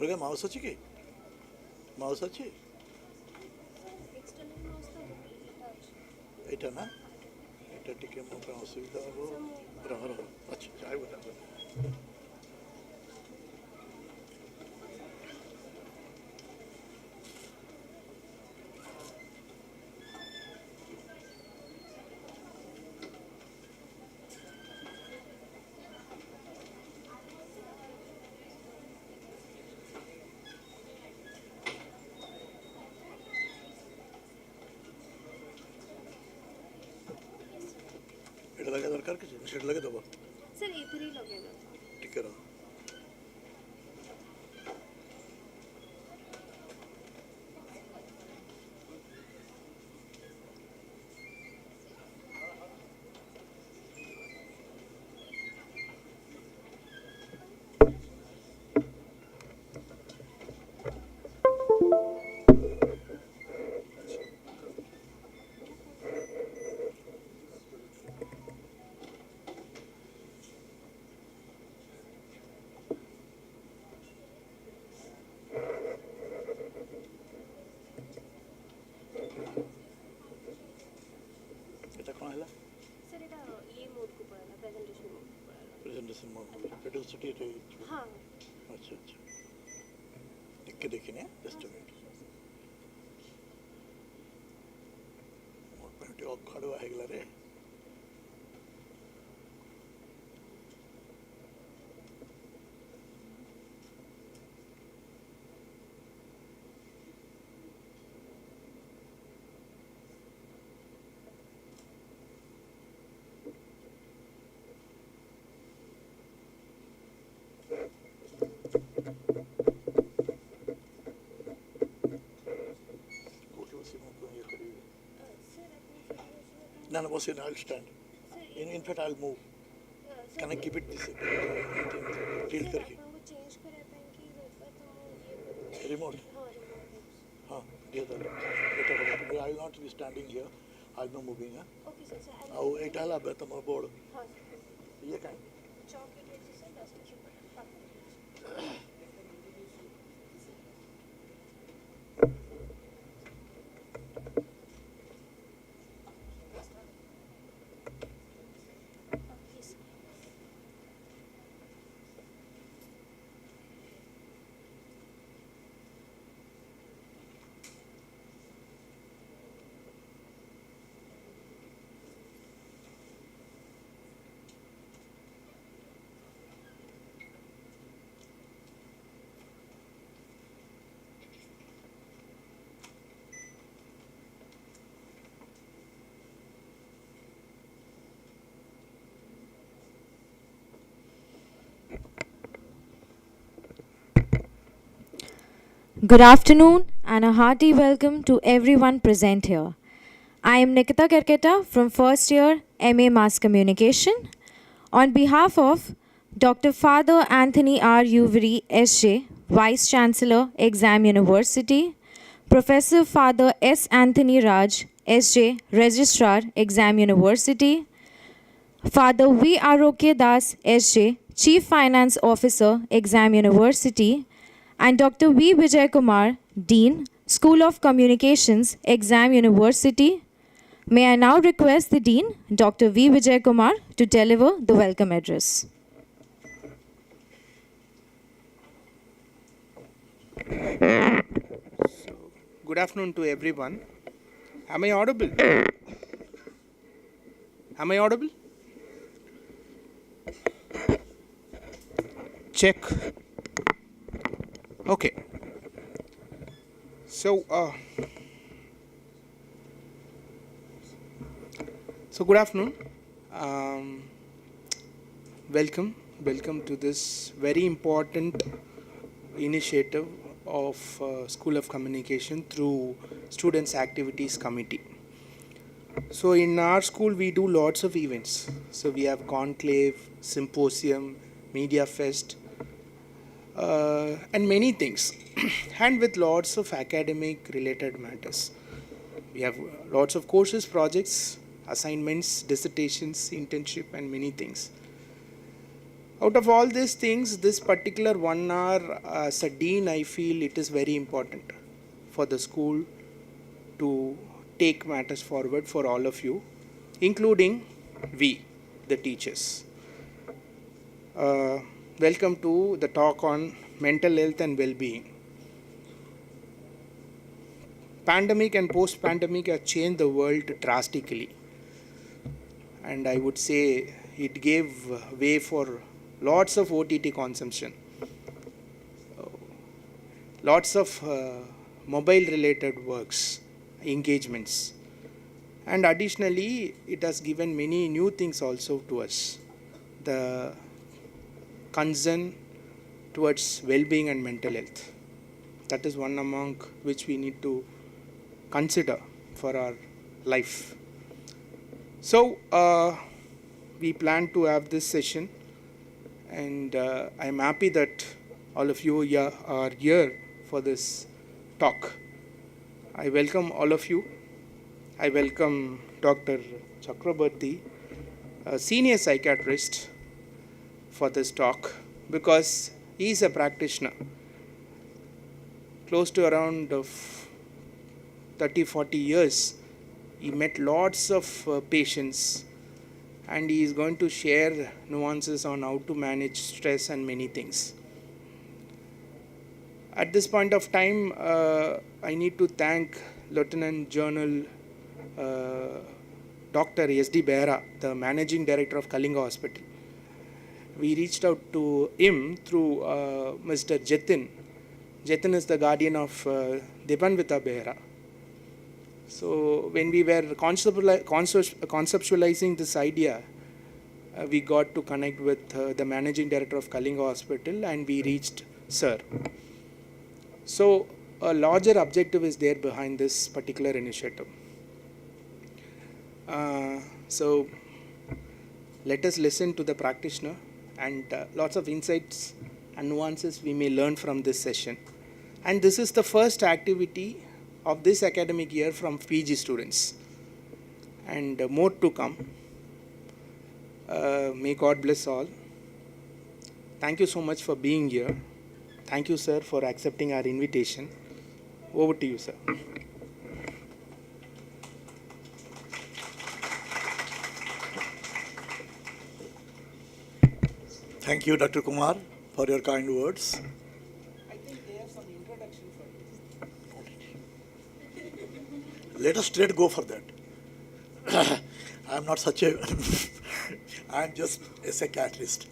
ଘରେ ମାଉସ ଅଛି କି? ମାଉସ ଅଛି? ଏଇଟା ନା ଏଇଟା ଟିକେ ମୋ ପାଇଁ ଅସୁବିଧା ହେବ। ରହ ଅଛି ଚାହିଁବ ତାପରେ ଏଇଟା ଲଗେଇବା ଦରକାର କିଛି ସେଟା ଲଗେଇ ଦେବ ସାର୍ ଏଥିରେ ହିଁ ଲଗେଇବା ଟିକେ ରହ। এটা କ'ଣ ହେଲା? ସାର୍ ଏଇଟା ଇଏ ମୋଡ଼କୁ ପଳେଇଲା ପ୍ରେଜେଣ୍ଟେସନ୍ ମୋଡ଼କୁ ପଳେଇଲା। ପ୍ରେଜେଣ୍ଟେସନ୍ ମୋଡ଼ ଏଇଟା ସେଠି ଏଠି ହଁ ଆଚ୍ଛା ଆଚ୍ଛା ଟିକେ ଦେଖିନି ଜଷ୍ଟ ମିନିଟ୍ ମୋ ପାଇଁ ଟିକେ ଅଖାଡ଼ୁଆ ହେଇଗଲା ରେ। କୋଉଠି ବସି ମୁଁ ଇଏ କରିବି? ନା ନା ବସି ନା I'll stand. In fact I'll move. Can I keep it this tilt करके? चेंज କରିବା ପାଇଁ କି ଦରକାର ତ ମୁଁ ଇଏ କରିବି। Remote. ହଁ ରିମୋଟ୍। हाँ दिया था बेटा बेटा I will not be standing here. I'll be moving. Okay sir sir ଆଉ ଏଇଟା ହେଲା ତମ ବୋର୍ଡ ହଁ ଇଏ କାହିଁ? ଚକ୍ ଏଠି ଅଛି ସାର୍ ଡଷ୍ଟ ପାଖରେ Good afternoon and a hearty welcome to everyone present here. I am Nikita Kerketa from first year MA Mass Communication. On behalf of Dr. Father Anthony R. Uveri, SJ, Vice Chancellor, Exam University, Professor Father S. Anthony Raj, SJ, Registrar, Exam University, Father V. Arokya Das, SJ, Chief Finance Officer, Exam University, and Dr. V. Vijay Kumar, Dean, School of Communications, Exam University. May I now request the Dean, Dr. V. Vijay Kumar, to deliver the welcome address. So, good afternoon to everyone. Am I audible? Am I audible? Check. Okay. So good afternoon. Welcome to this very important initiative of School of Communication through Students Activities Committee. So in our school we do lots of events. So we have conclave, symposium, media fest, and many things, and with lots of academic related matters. We have lots of courses, projects, assignments, dissertations, internship, and many things. Out of all these things, this particular 1 hour as a dean, I feel it is very important for the school to take matters forward for all of you, including we, the teachers. Welcome to the talk on mental health and well-being. Pandemic and post-pandemic have changed the world drastically, and I would say it gave way for lots of OTT consumption, lots of mobile-related works, engagements, and additionally, it has given many new things also to us. The concern towards well-being and mental health. That is one among which we need to consider for our life. So we plan to have this session, and I am happy that all of you are here for this talk. I welcome all of you. I welcome Dr. Chakrabarty, a senior psychiatrist, for this talk, because he is a practitioner close to around 30-40 years. He met lots of patients, and he is going to share nuances on how to manage stress and many things. At this point of time, I need to thank Lieutenant General Dr. S.D. Behra, the Managing Director of Kalinga Hospital. We reached out to him through Mr. Jatin. Jatin is the guardian of Debanvita Behra. So when we were conceptualizing this idea, we got to connect with the Managing Director of Kalinga Hospital, and we reached Sir. So a larger objective is there behind this particular initiative. So let us listen to the practitioner, and lots of insights and nuances we may learn from this session. And this is the first activity of this academic year from PG students, and more to come. May God bless all. Thank you so much for being here. Thank you, sir, for accepting our invitation. Over to you, sir. Thank you, Dr. Kumar, for your kind words. I think they have some introduction for you. Let us straight go for that. I am not such a, I am just a psychiatrist.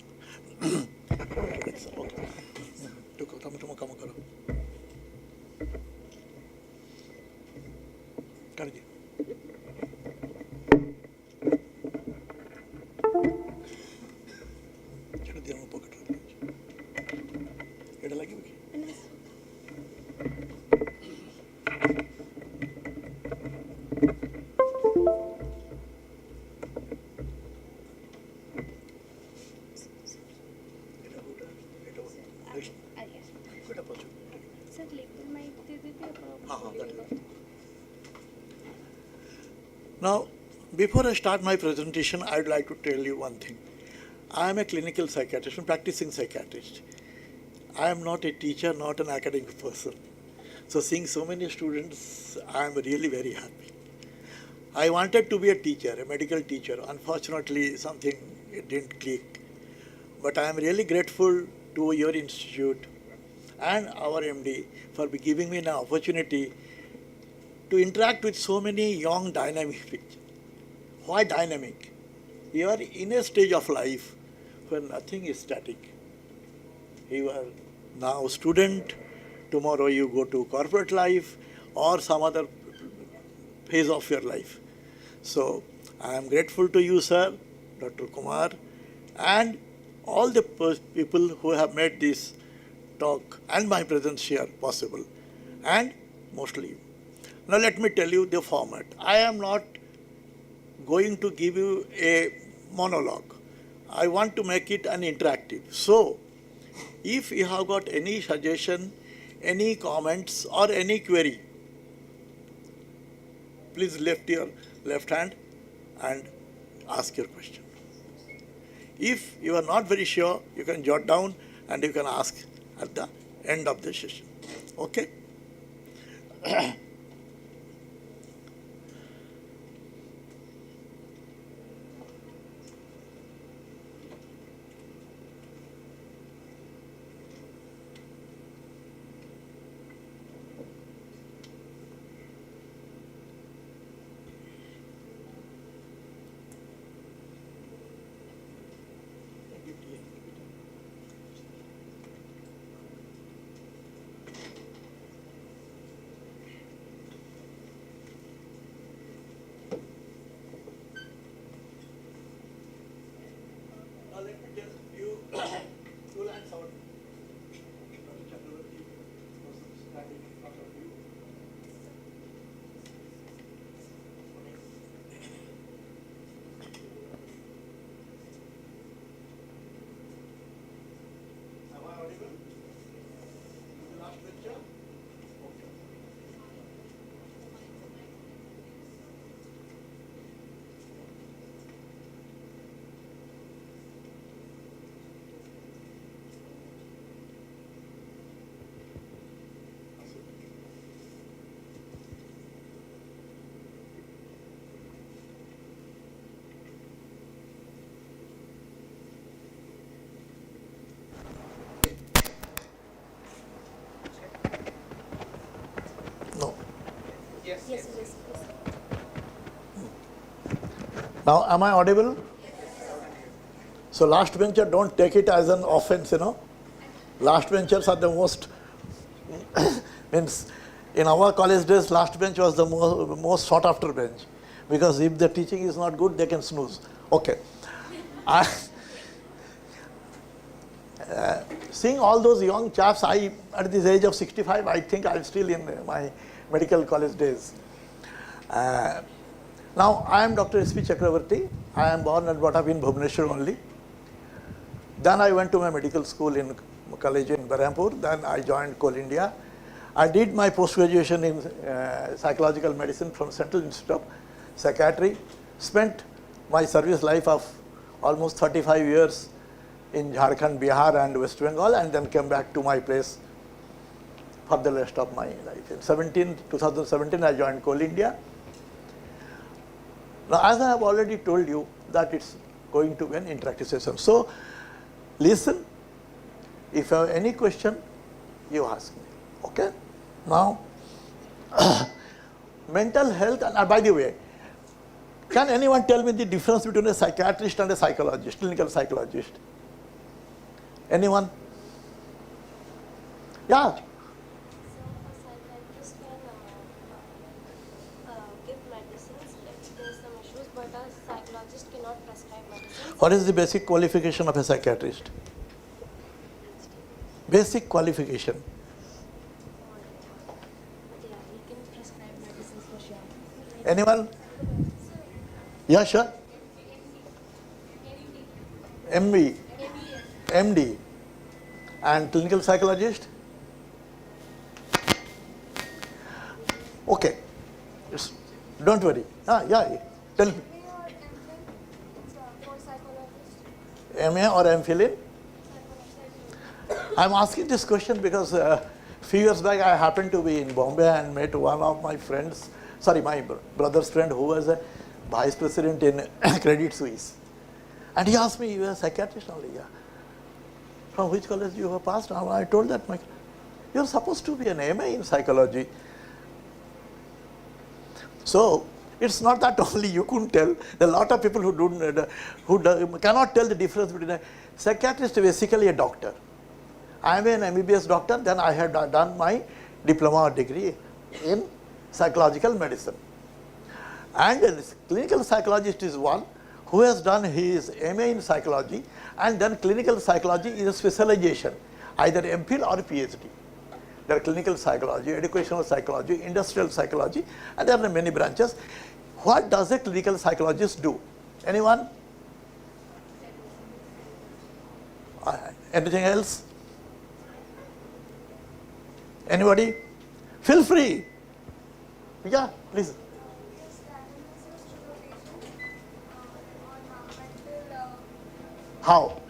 Now, before I start my presentation, I would like to tell you one thing. I am a clinical psychiatrist, a practicing psychiatrist. I am not a teacher, not an academic person. So seeing so many students, I am really very happy. I wanted to be a teacher, a medical teacher. Unfortunately, something it didn't click. But I am really grateful to your institute and our MD for giving me an opportunity to interact with so many young dynamic people. Why dynamic? You are in a stage of life where nothing is static. You are now a student, tomorrow you go to corporate life or some other phase of your life. So I am grateful to you, sir, Dr. Kumar, and all the people who have made this talk and my presence here possible, and mostly you. Now let me tell you the format. I am not going to give you a monologue. I want to make it an interactive. So if you have got any suggestion, any comments or any query, please lift your left hand and ask your question. If you are not very sure, you can jot down and you can ask at the end of the session. Okay? Now let me just view two lines out. Dr. Chakrabarty was standing in front of you. Am I audible? Is the last picture? Okay. No. Yes, yes, yes. Now, am I audible? So, last bencher, don't take it as an offense, Last benchers are the most, means in our college days, last bench was the most sought after bench. Because if the teaching is not good, they can snooze. Okay. Seeing all those young chaps, at this age of 65, I think I'm still in my medical college days. Now, I am Dr. S.P. Chakrabarty. I am born and brought up in Bhubaneswar only. Then I went to my medical school in college in Brahmapur. Then I joined Kalinga. I did my post-graduation in psychological medicine from Central Institute of Psychiatry. Spent my service life of almost 35 years in Jharkhand, Bihar and West Bengal, and then came back to my place for the rest of my life. In 2017, I joined Kalinga. Now, as I have already told you that it's going to be an interactive session. So, listen. If you have any question, you ask me. Okay? Now, mental health, and by the way, can anyone tell me the difference between a psychiatrist and a psychologist, clinical psychologist? Anyone? Yeah. So, a psychiatrist can give medicines if there's some issues, but a psychologist cannot prescribe medicines. What is the basic qualification of a psychiatrist? Basic qualification. Yeah, he can prescribe medicines for sure. Anyone? Yeah, sure. MB, MD, and clinical psychologist? Okay. Don't worry. Yeah, tell me. MA or MPhil in? I'm asking this question because a few years back I happened to be in Bombay and met one of my friends, my brother's friend who was a vice president in Credit Suisse. And he asked me, you are a psychiatrist only? Yeah. From which college you have passed? And I told that, you're supposed to be an MA in psychology. So, it's not that only you couldn't tell. There are a lot of people who cannot tell the difference between a psychiatrist is basically a doctor. I am an MBBS doctor, then I had done my diploma degree in psychological medicine. And a clinical psychologist is one who has done his MA in psychology, and then clinical psychology is a specialization, either MPhil or PhD. There are clinical psychology, educational psychology, industrial psychology, and there are many branches. What does a clinical psychologist do? Anyone? Anything else? Anybody? Feel free. Yeah, please. How?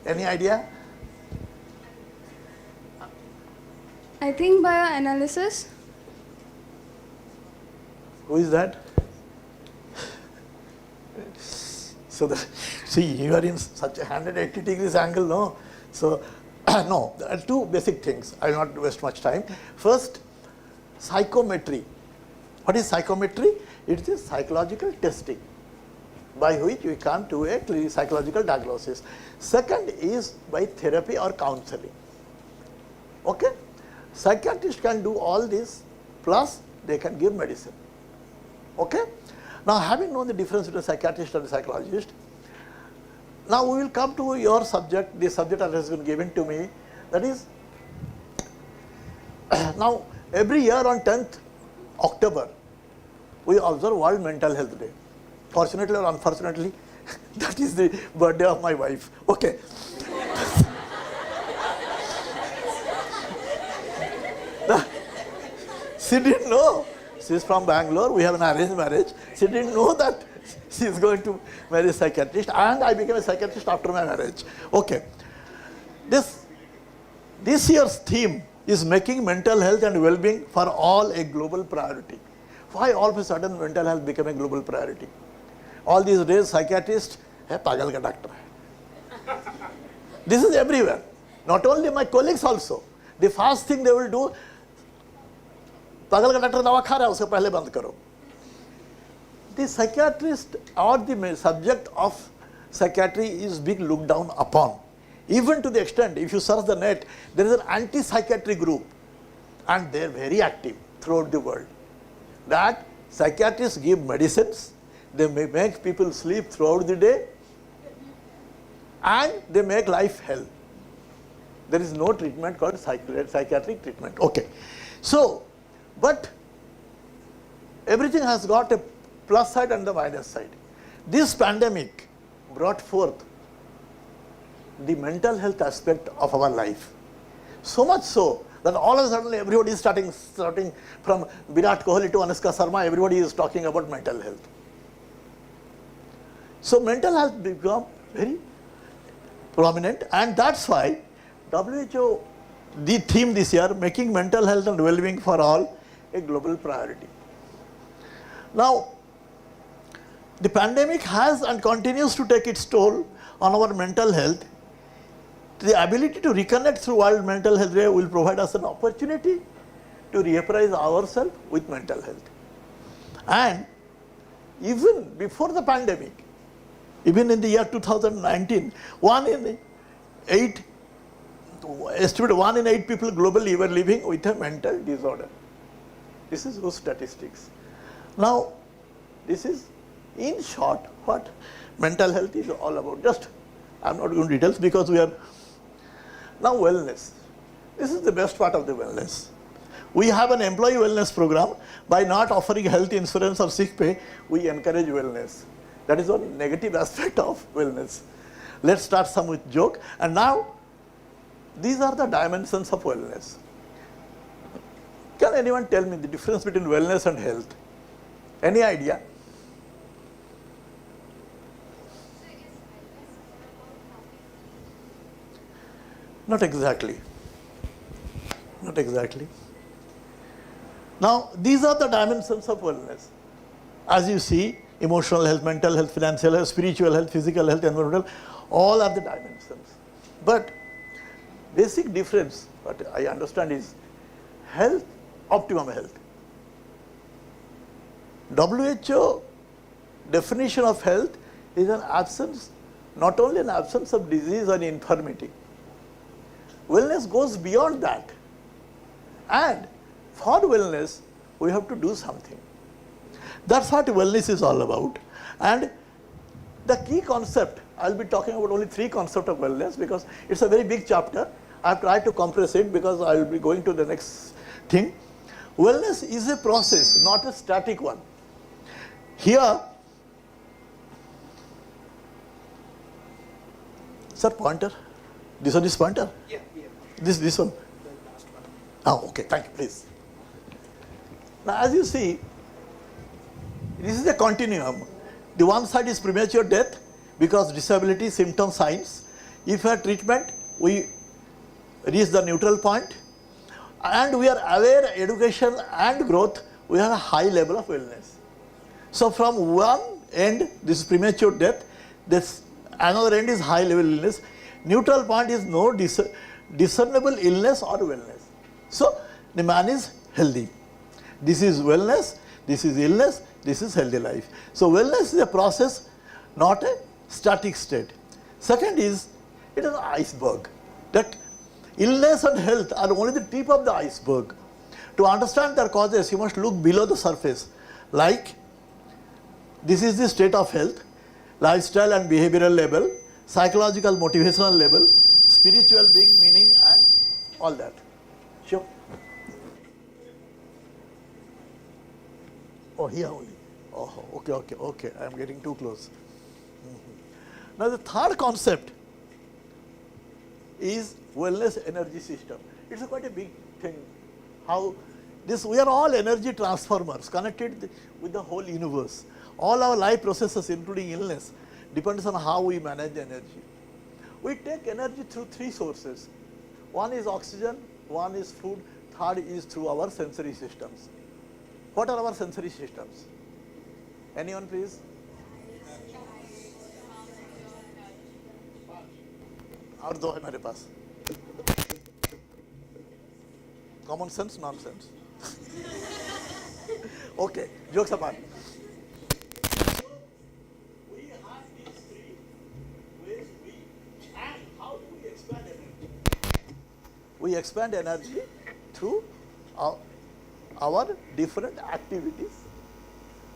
Any idea? I think bioanalysis. Who is that? So, see, you are in such a 180 degrees angle, no? So, no, there are two basic things. I will not waste much time. First, psychometry. What is psychometry? It is psychological testing by which we come to a psychological diagnosis. Second is by therapy or counseling. Okay? Psychiatrists can do all this, plus they can give medicine. Okay? Now, having known the difference between a psychiatrist and a psychologist, now we will come to your subject, the subject that has been given to me, that is, now every year on 10th October, we observe World Mental Health Day. Fortunately or unfortunately, that is the birthday of my wife. Okay. She didn't know. She is from Bangalore. We have an arranged marriage. She didn't know that she is going to marry a psychiatrist, and I became a psychiatrist after my marriage. Okay. This year's theme is making mental health and well-being for all a global priority. Why all of a sudden mental health became a global priority? All these days, psychiatrists, hey, pagal ka doctor. This is everywhere. Not only my colleagues also. The first thing they will do, pagal ka doctor dawa kha raha hai, uske pehle band karo. The psychiatrist or the subject of psychiatry is being looked down upon. Even to the extent, if you search the net, there is an anti-psychiatry group, and they are very active throughout the world. That psychiatrists give medicines, they may make people sleep throughout the day, and they make life hell. There is no treatment called psychiatric treatment. Okay. So, but everything has got a plus side and the minus side. This pandemic brought forth the mental health aspect of our life. So much so that all of a sudden everybody is starting from Virat Kohli to Anushka Sharma, everybody is talking about mental health. So mental health become very prominent, and that's why WHO, the theme this year, making mental health and well-being for all a global priority. Now, the pandemic has and continues to take its toll on our mental health. The ability to reconnect through World Mental Health Day will provide us an opportunity to reappraise ourselves with mental health. And even before the pandemic, even in the year 2019, 1 in 8 people globally were living with a mental disorder. This is those statistics. Now, this is in short what mental health is all about. Just, I'm not going to details because we are now wellness. This is the best part of the wellness. We have an employee wellness program. By not offering health insurance or sick pay, we encourage wellness. That is one negative aspect of wellness. Let's start some with joke. And now, these are the dimensions of wellness. Can anyone tell me the difference between wellness and health? Any idea? Not exactly. Not exactly. Now, these are the dimensions of wellness. As you see, emotional health, mental health, financial health, spiritual health, physical health, environmental, all are the dimensions. But basic difference, what I understand is health, optimum health. WHO definition of health is an absence, not only an absence of disease or infirmity. Wellness goes beyond that. And for wellness, we have to do something. That's what wellness is all about. And the key concept, I'll be talking about only 3 concepts of wellness because it's a very big chapter. I've tried to compress it because I'll be going to the next thing. Wellness is a process, not a static one. Here, sir, pointer. This one is pointer? Yeah. This one? The last one. Oh, okay, thank you, please. Now, as you see, this is a continuum. The one side is premature death, because disability, symptom, signs. If we have treatment, we reach the neutral point, and we are aware, education and growth, we have a high level of wellness. So from one end, this is premature death, this another end is high level illness. Neutral point is no discernible illness or wellness. So the man is healthy. This is wellness, this is illness, this is healthy life. So wellness is a process, not a static state. Second is, it is an iceberg. That illness and health are only the tip of the iceberg. To understand their causes, you must look below the surface. Like, this is the state of health, lifestyle and behavioral level, psychological motivational level, spiritual being, meaning, and all that. Sure. Oh, here only. Oh, okay. I am getting too close. Now the third concept is wellness energy system. It's quite a big thing. How this, we are all energy transformers connected with the whole universe. All our life processes, including illness, depends on how we manage energy. We take energy through three sources. One is oxygen, one is food, third is through our sensory systems. What are our sensory systems? Anyone please? और दो है मेरे पास. Common sense, nonsense. Okay, jokes apart. We have these three ways and how do we expand energy? We expand energy through our different activities,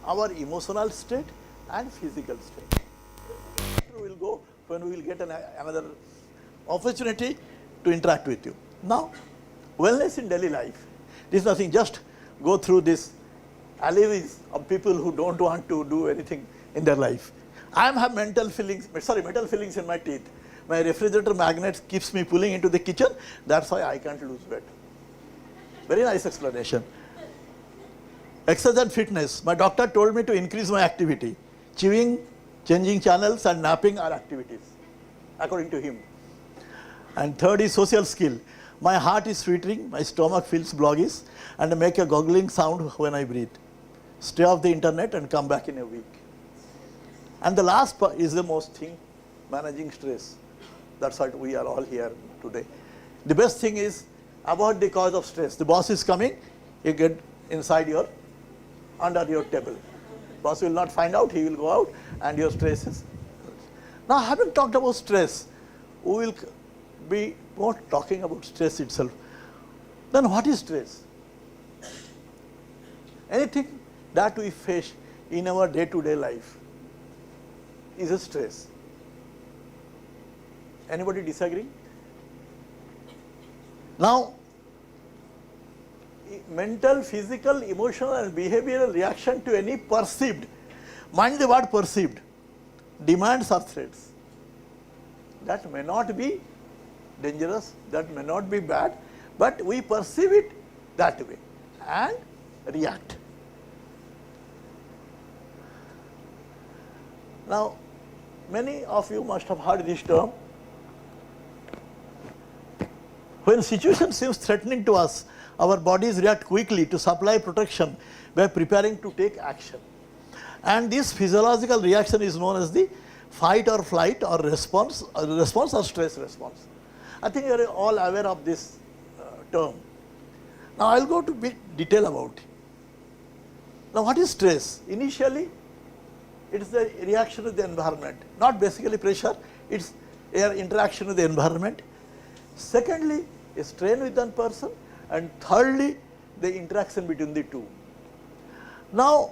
our emotional state and physical state. We will go when we will get another opportunity to interact with you. Now, wellness in daily life. This is nothing, just go through this alleyways of people who don't want to do anything in their life. I have metal fillings in my teeth. My refrigerator magnet keeps me pulling into the kitchen, that's why I can't lose weight. Very nice explanation. Exercise and fitness. My doctor told me to increase my activity. Chewing, changing channels and napping are activities, according to him. And third is social skill. My heart is fluttering, my stomach feels bloggish, and I make a goggling sound when I breathe. Stay off the internet and come back in a week. And the last part is the most thing, managing stress. That's what we are all here today. The best thing is avoid the cause of stress. The boss is coming, you get inside under your table. Boss will not find out, he will go out and your stress is. Now, having talked about stress, we will be more talking about stress itself. Then what is stress? Anything that we face in our day-to-day life is a stress. Anybody disagree? Now, mental, physical, emotional and behavioral reaction to any perceived, mind the word perceived, demands or threats. That may not be dangerous, that may not be bad, but we perceive it that way and react. Now, many of you must have heard this term. When situation seems threatening to us, our bodies react quickly to supply protection by preparing to take action. And this physiological reaction is known as the fight or flight or response or stress response. I think you are all aware of this term. Now, I will go to bit detail about it. Now, what is stress? Initially, it is the reaction to the environment, not basically pressure, it is your interaction with the environment. Secondly, a strain with one person, and thirdly, the interaction between the two. Now,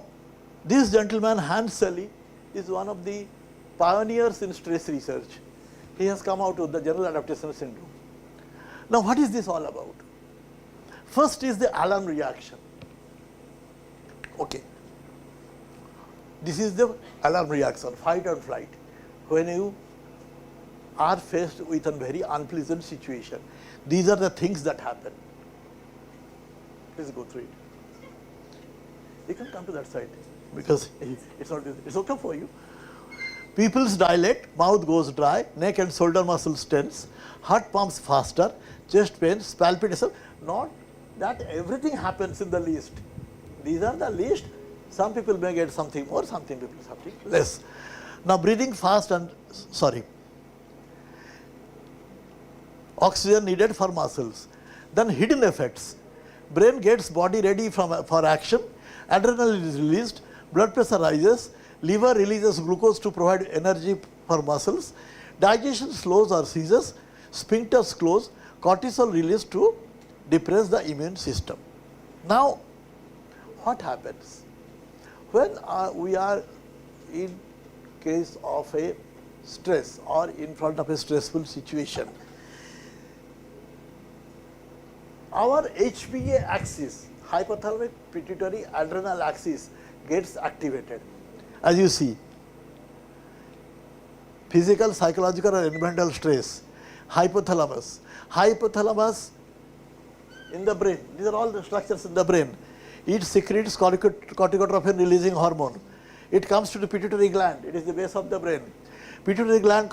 this gentleman, Hans Selye, is one of the pioneers in stress research. He has come out with the general adaptation syndrome. Now, what is this all about? First is the alarm reaction. Okay. This is the alarm reaction, fight or flight. When you are faced with a very unpleasant situation, these are the things that happen. Please go through it. You can come to that side because it's okay for you. Pupils dilate, mouth goes dry, neck and shoulder muscles tense, heart pumps faster, chest pains, palpitation. Not that everything happens in the list. These are the list. Some people may get something more, something people something less. Now breathing fast and oxygen needed for muscles. Then hidden effects. Brain gets body ready for action, adrenaline is released, blood pressure rises, liver releases glucose to provide energy for muscles, digestion slows or ceases, sphincters close, cortisol released to depress the immune system. Now, what happens? When we are in case of a stress or in front of a stressful situation, our HPA axis, hypothalamic pituitary adrenal axis, gets activated. As you see, physical, psychological or environmental stress, hypothalamus in the brain, these are all the structures in the brain. It secretes corticotropin releasing hormone. It comes to the pituitary gland, it is the base of the brain. Pituitary gland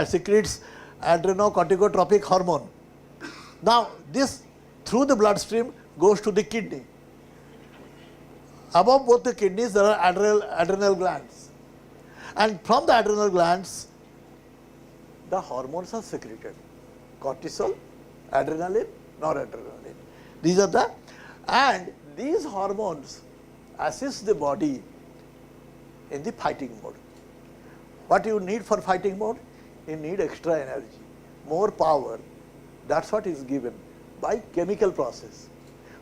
secretes adrenocorticotropic hormone. Now this through the bloodstream goes to the kidney. Above both the kidneys there are adrenal glands, and from the adrenal glands the hormones are secreted: cortisol, adrenaline, noradrenaline. These are the, and these hormones assist the body in the fighting mode. What you need for fighting mode? You need extra energy, more power. That's what is given by chemical process,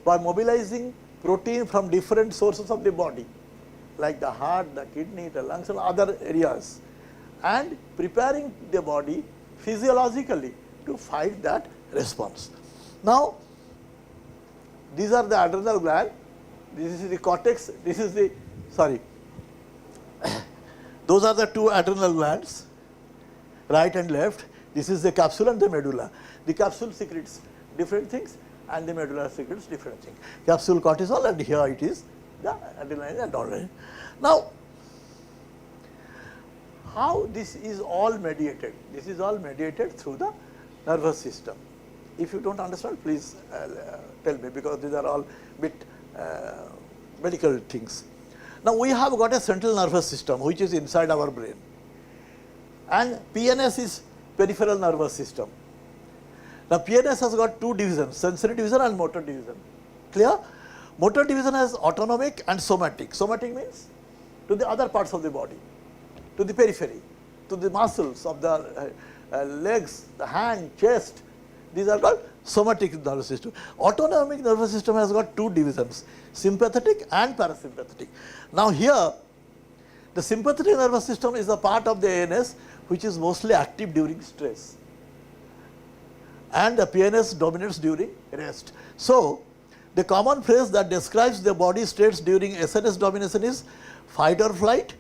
by mobilizing protein from different sources of the body, like the heart, the kidney, the lungs and other areas, and preparing the body physiologically to fight that response. Now, these are the adrenal gland, this is the cortex, this is the, those are the two adrenal glands, right and left. This is the capsule and the medulla. The capsule secretes different things and the medulla secretes different things. Capsule cortisol, and here it is the adrenaline and noradrenaline. Now, how this is all mediated? This is all mediated through the nervous system. If you don't understand, please tell me, because these are all bit medical things. Now we have got a central nervous system which is inside our brain, and PNS is peripheral nervous system. Now PNS has got two divisions, sensory division and motor division. Clear? Motor division has autonomic and somatic. Somatic means to the other parts of the body, to the periphery, to the muscles of the legs, the hand, chest. These are called somatic nervous system. Autonomic nervous system has got two divisions, sympathetic and parasympathetic. Now here, the sympathetic nervous system is a part of the ANS which is mostly active during stress, and the PNS dominates during rest. So, the common phrase that describes the body states during SNS domination is fight or flight.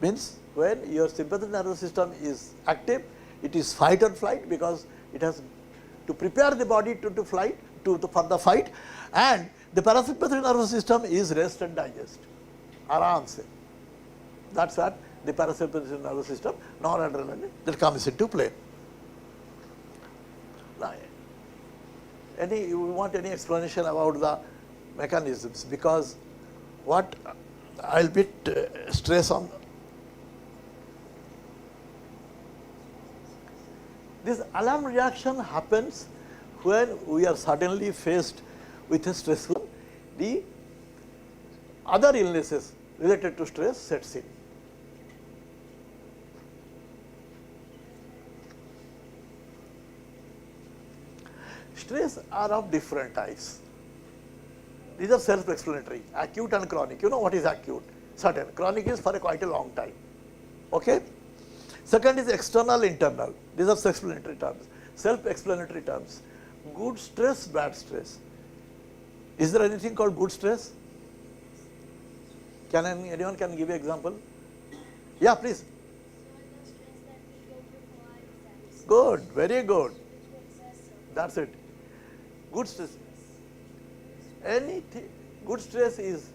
Means when your sympathetic nervous system is active, it is fight or flight, because it has to prepare the body to flight, for the fight, and the parasympathetic nervous system is rest and digest. Aram se. That's what the parasympathetic nervous system, noradrenaline, that comes into play. Now, you want any explanation about the mechanisms? Because what I'll stress on, this alarm reaction happens when we are suddenly faced with a stressful, the other illnesses related to stress sets in. Stress are of different types. These are self-explanatory, acute and chronic. You know what is acute? Certain. Chronic is for quite a long time. Okay? Second is external, internal. These are self-explanatory terms. Self-explanatory terms. Good stress, bad stress. Is there anything called good stress? Anyone can give an example? Yeah, please. Good, very good. That's it. Good stress. Anything, good stress is,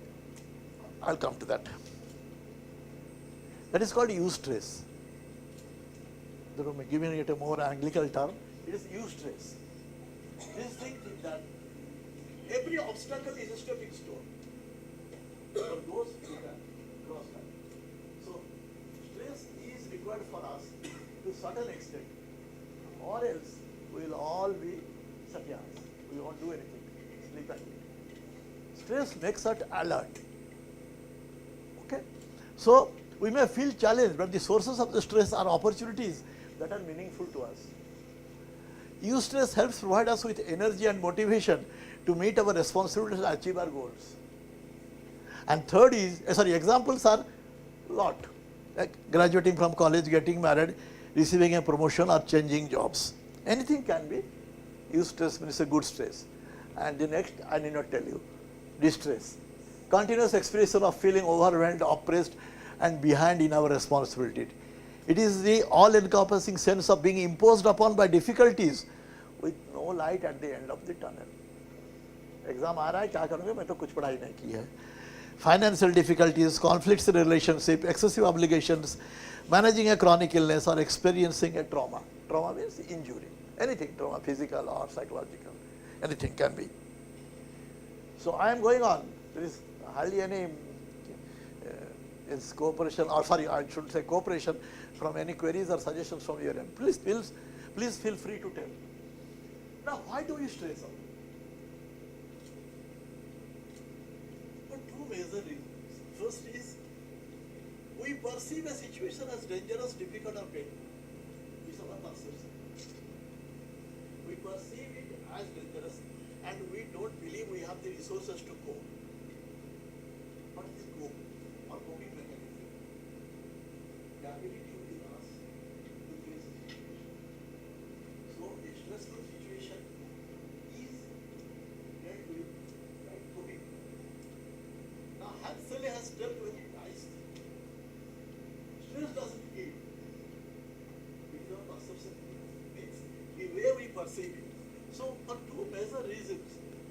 I'll come to that. That is called eustress. Giving it a more Anglican term, it is eustress. This thing that every obstacle is a stepping stone for those who can cross that. So stress is required for us to a certain extent, or else we will all be satyas. We won't do anything. Sleep and eat. Stress makes us alert. Okay? So we may feel challenged, but the sources of the stress are opportunities that are meaningful to us. Eustress helps provide us with energy and motivation to meet our responsibilities and achieve our goals. And third is, examples are lot, like graduating from college, getting married, receiving a promotion or changing jobs. Anything can be eustress, means a good stress. And the next, I need not tell you, distress. Continuous expression of feeling overwhelmed, oppressed and behind in our responsibility. It is the all-encompassing sense of being imposed upon by difficulties with no light at the end of the tunnel. Exam आ रहा है, क्या करूँगा, मैं तो कुछ पढ़ाई नहीं की है. Financial difficulties, conflicts in relationship, excessive obligations, managing a chronic illness or experiencing a trauma. Trauma means injury. Anything, trauma, physical or psychological, anything can be. So I am going on. There is hardly any cooperation, or sorry, I should say cooperation from any queries or suggestions from your end. Please feel free to tell. Now, why do we stress out? For two major reasons. First is, we perceive a situation as dangerous, difficult or painful. It's our perception. We perceive it as dangerous and we don't believe we have the resources to cope. What is cope or coping mechanism? The ability within us to face a situation. So a stressful situation is dealt with by coping. Now Huxley has dealt with it nicely. Stress doesn't kill. It is our perception. It's the way we perceive it. So for two major reasons,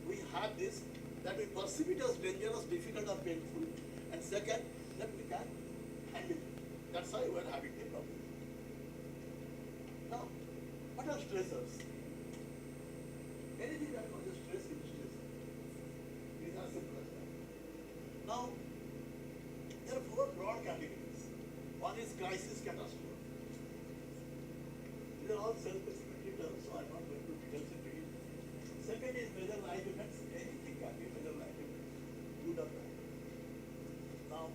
we have this, that we perceive it as dangerous, difficult or painful, and second, that we can handle it. That's why we are having the problem. Now, what are stressors? Anything that causes stress is a stressor. These are simple as that. Now, there are four broad categories. One is crisis catastrophe. These are all self-explanatory terms, so I'm not going to details into it. Second is major life events. Anything can be major life event, good or bad. Now,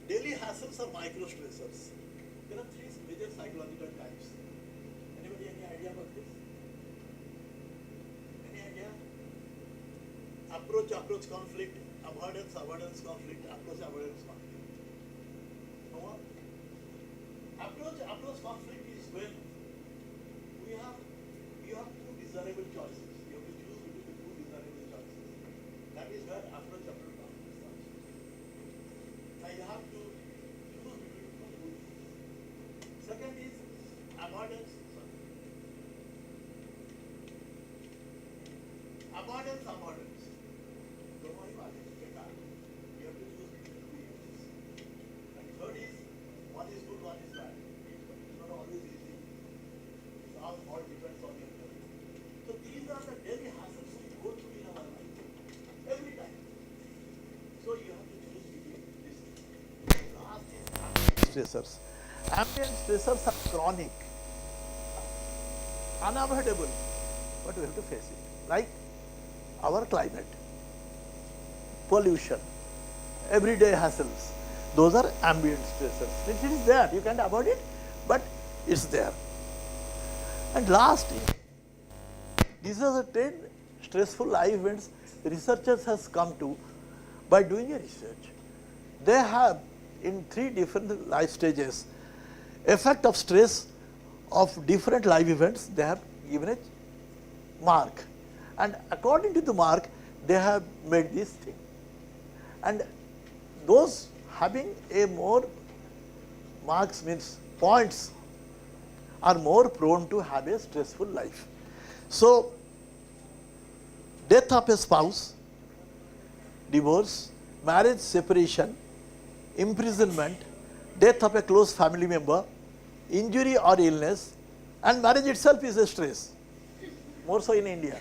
daily hassles are micro stressors. There are three major psychological types. Anybody any idea about this? Any idea? Approach conflict, avoidance conflict, avoidance conflict. No one? Approach conflict is when you have two desirable choices. You have to choose between the two desirable choices. That is where approach conflict starts. Now you have to choose between two good. Second is avoidance. Avoidance. Don't worry about it. You have to choose between two evils. And third is, one is good, one is bad. It's not always easy. It all depends on your choice. So these are the daily hassles we go through in our life. Every time. So you have to choose between these. Last is ambient stressors. Ambient stressors are chronic, unavoidable, but we have to face it. Like our climate, pollution, everyday hassles. Those are ambient stressors. It is there. You can't avoid it, but it's there. And last, these are the 10 stressful life events researchers has come to by doing a research. They have in 3 different life stages effect of stress of different life events. They have given a mark, and according to the mark they have made this thing. And those having a more marks, means points, are more prone to have a stressful life. So, death of a spouse, divorce, marriage separation, imprisonment, death of a close family member, injury or illness, and marriage itself is a stress, more so in India.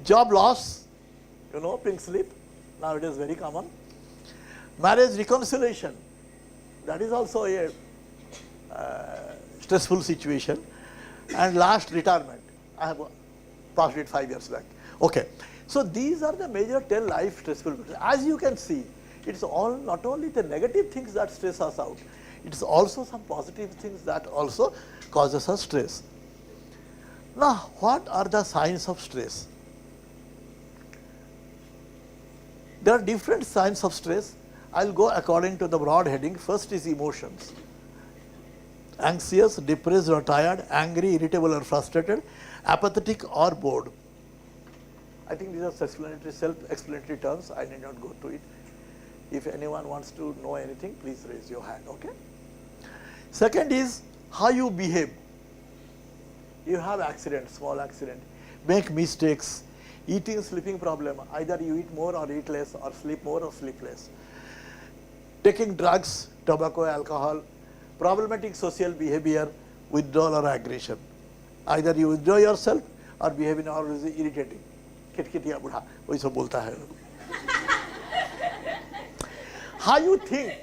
Job loss, you know, pink slip, now it is very common. Marriage reconciliation, that is also a stressful situation. And last, retirement. I have passed it 5 years back. Okay. So these are the major 10 life stressful. As you can see, it's all not only the negative things that stress us out, it's also some positive things that also causes us stress. Now, what are the signs of stress? There are different signs of stress. I'll go according to the broad heading. First is emotions. Anxious, depressed or tired, angry, irritable or frustrated, apathetic or bored. I think these are self-explanatory terms. I need not go to it. If anyone wants to know anything, please raise your hand, okay? Second is how you behave. You have accident, small accident, make mistakes, eating, sleeping problem. Either you eat more or eat less, or sleep more or sleep less. Taking drugs, tobacco, alcohol, problematic social behavior, withdrawal or aggression. Either you withdraw yourself or behave in always irritating. Kitkitiya budha, वही सब बोलता है. How you think?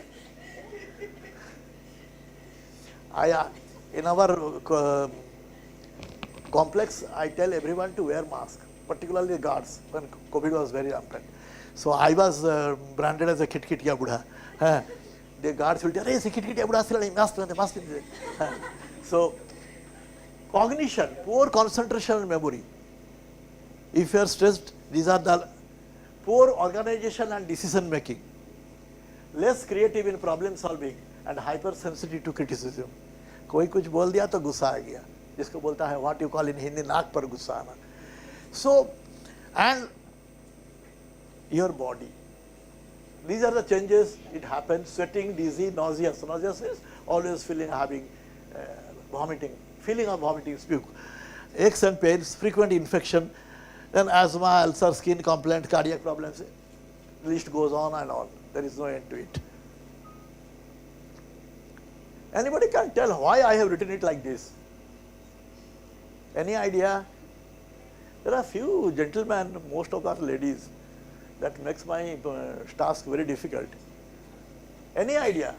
In our complex, I tell everyone to wear mask, particularly guards, when COVID was very rampant. So I was branded as a kitkitiya budha. The guards will tell, hey, kitkitiya budha, mask. So cognition, poor concentration and memory. If you are stressed, these are the poor organization and decision making, less creative in problem solving, and hypersensitive to criticism. कोई कुछ बोल दिया तो गुस्सा आ गया, जिसको बोलता है what you call in Hindi नाक पर गुस्सा आना. So, and your body. These are the changes. It happens: sweating, dizzy, nauseous. Nauseous is always having vomiting, feeling of vomiting, puke, aches and pains, frequent infection, then asthma, ulcer, skin complaint, cardiac problems. The list goes on and on. There is no end to it. Anybody can tell why I have written it like this? Any idea? There are few gentlemen, most of our ladies. That makes my task very difficult. Any idea?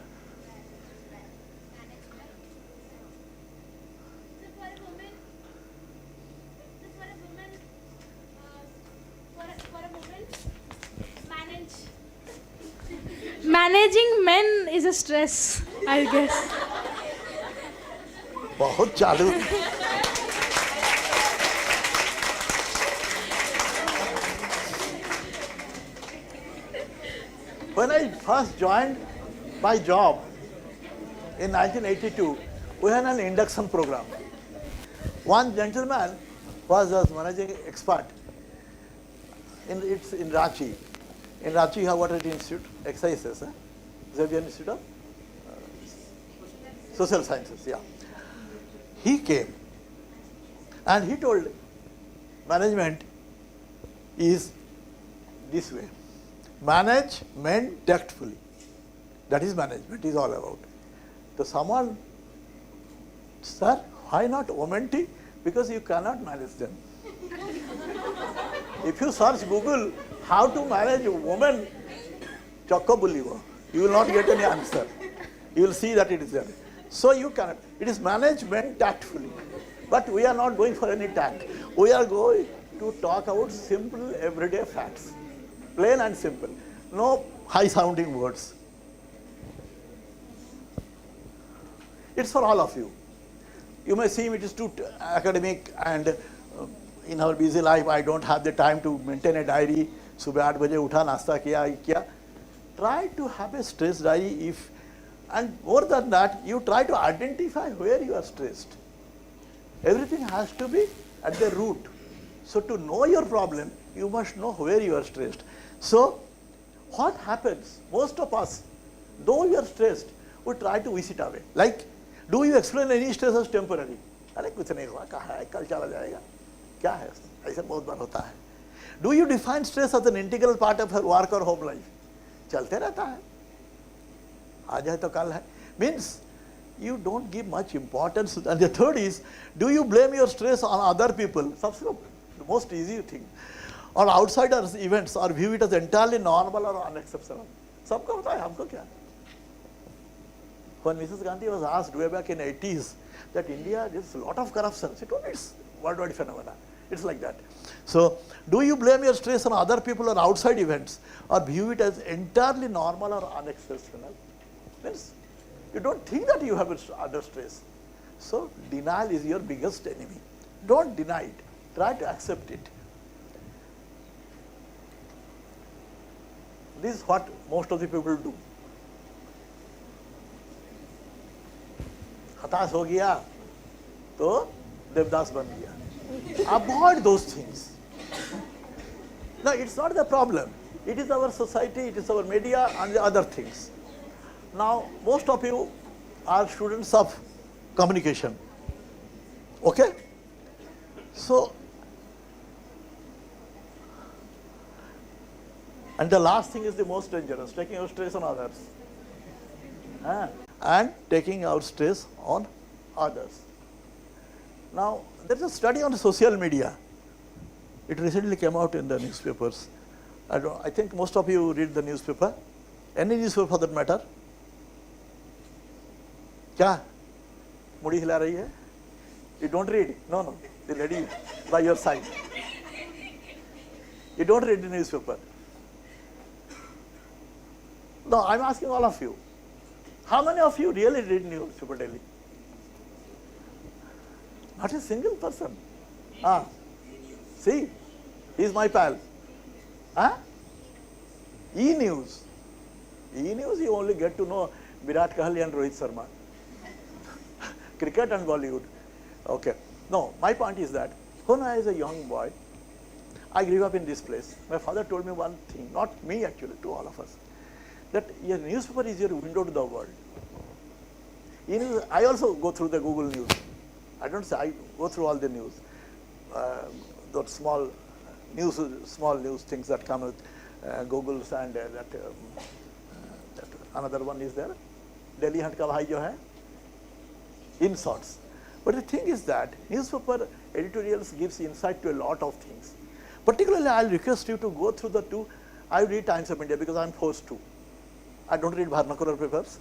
Managing men is a stress, I guess. बहुत चालू. When I first joined my job in 1982, we had an induction program. One gentleman was a managing expert. It's in Ranchi. In Ranchi, you have what an institute? XIM, Xavier Institute of Social Sciences, yeah. He came and he told management is this way. Manage men tactfully. That is management is all about. So someone, sir, why not women tea? Because you cannot manage them. If you search Google how to manage a woman, chokko bulivo, you will not get any answer. You will see that it is there. So you cannot. It is management tactfully. But we are not going for any tact. We are going to talk about simple everyday facts. Plain and simple. No high sounding words. It's for all of you. You may seem it is too academic, and in our busy life I don't have the time to maintain a diary. सुबह 8 बजे उठा, नाश्ता किया. Try to have a stress diary, if, and more than that, you try to identify where you are stressed. Everything has to be at the root. So to know your problem, you must know where you are stressed. So what happens? Most of us, though you are stressed, we try to wish it away. Like, do you explain any stress as temporary? अरे कुछ नहीं हुआ, कहाँ है, कल चला जाएगा, क्या है, ऐसा बहुत बार होता है. Do you define stress as an integral part of your work or home life? चलते रहता है, आज है तो कल है. Means you don't give much importance. And the third is, do you blame your stress on other people? सबसे the most easy thing. Or outsiders events, or view it as entirely normal or unexceptional. सबका होता है, हमको क्या? When Mrs. Gandhi was asked way back in 80s that India there's a lot of corruption, she told it's worldwide phenomena. It's like that. So, do you blame your stress on other people or outside events, or view it as entirely normal or unexceptional? Means you don't think that you have under stress. So, denial is your biggest enemy. Don't deny it. Try to accept it. This is what most of the people do. हताश हो गया तो देवदास बन गया. Avoid those things. No, it's not the problem. It is our society, it is our media and the other things. Now, most of you are students of communication. Okay? So, and the last thing is the most dangerous, taking your stress on others. And taking our stress on others. Now, there is a study on social media. It recently came out in the newspapers. I think most of you read the newspaper. Any newspaper for that matter? क्या? मुड़ी हिला रही है? You don't read? No. The lady by your side. You don't read the newspaper. No, I'm asking all of you. How many of you really read newspaper daily? Not a single person. See, he is my pal. E-news. E-news, you only get to know Virat Kohli and Rohit Sharma. Cricket and Bollywood. Okay. No, my point is that when I was a young boy, I grew up in this place. My father told me one thing, not me actually, to all of us, that your newspaper is your window to the world. I also go through the Google News. I don't say I go through all the news. Those small news things that come with Google's and that another one is there. Delhi Hunt ka bhai jo hai. In sorts. But the thing is that newspaper editorials gives insight to a lot of things. Particularly, I'll request you to go through the two. I read Times of India because I'm forced to. I don't read vernacular papers.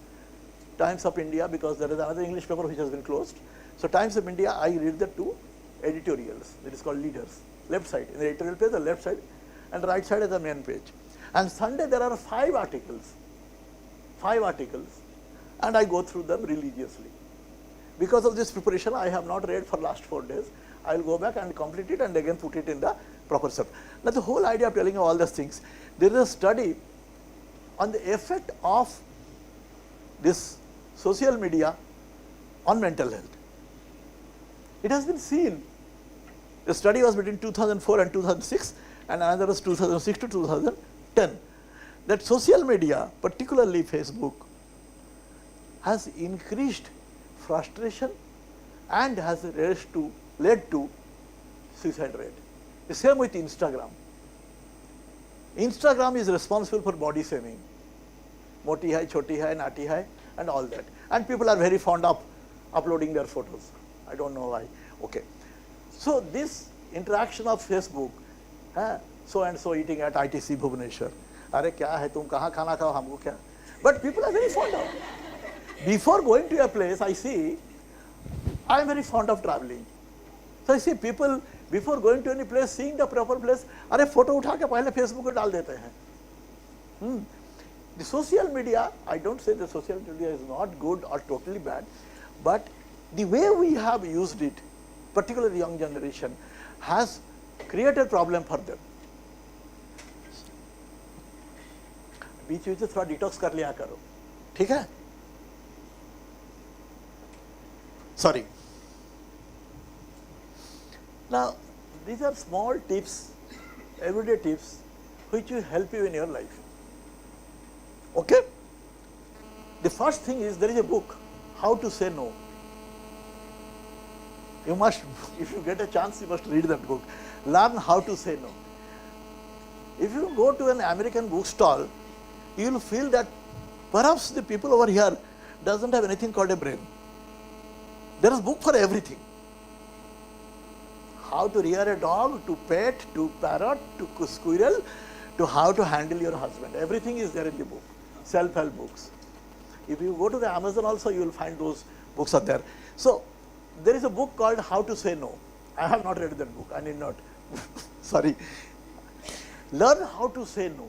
Times of India because there is another English paper which has been closed. So Times of India, I read the two editorials. It is called leaders. Left side, in the editorial page, the left side, and right side is the main page. And Sunday there are 5 articles. 5 articles. And I go through them religiously. Because of this preparation, I have not read for last 4 days. I will go back and complete it and again put it in the proper stuff. Now the whole idea of telling you all these things, there is a study on the effect of this social media on mental health. It has been seen. The study was between 2004 and 2006 and another was 2006 to 2010. That social media, particularly Facebook, has increased frustration and has led to suicide rate. The same with Instagram. Instagram is responsible for body shaming. Moti hai, choti hai, nati hai, and all that. And people are very fond of uploading their photos. I don't know why. Okay. So this interaction of Facebook, so and so eating at ITC Bhubaneswar. Are kya hai, tum kahan khana khao, humko kya? But people are very fond of. Before going to a place, I see, I am very fond of traveling. So I see people, before going to any place, seeing the proper place, अरे photo उठा के पहले Facebook पे डाल देते हैं. The social media, I don't say the social media is not good or totally bad, but the way we have used it, particularly the young generation, has created problem for them. बीच बीच से थोड़ा detox कर लिया करो, ठीक है? Sorry. Now, these are small tips, everyday tips, which will help you in your life. Okay? The first thing is, there is a book, How to Say No. You must, if you get a chance, you must read that book. Learn how to say no. If you go to an American bookstall, you will feel that perhaps the people over here doesn't have anything called a brain. There is book for everything. How to rear a dog, to pet, to parrot, to squirrel, to how to handle your husband. Everything is there in the book. Self-help books. If you go to the Amazon also, you will find those books are there. So, there is a book called How to Say No. I have not read that book. I need not. Sorry. Learn how to say no.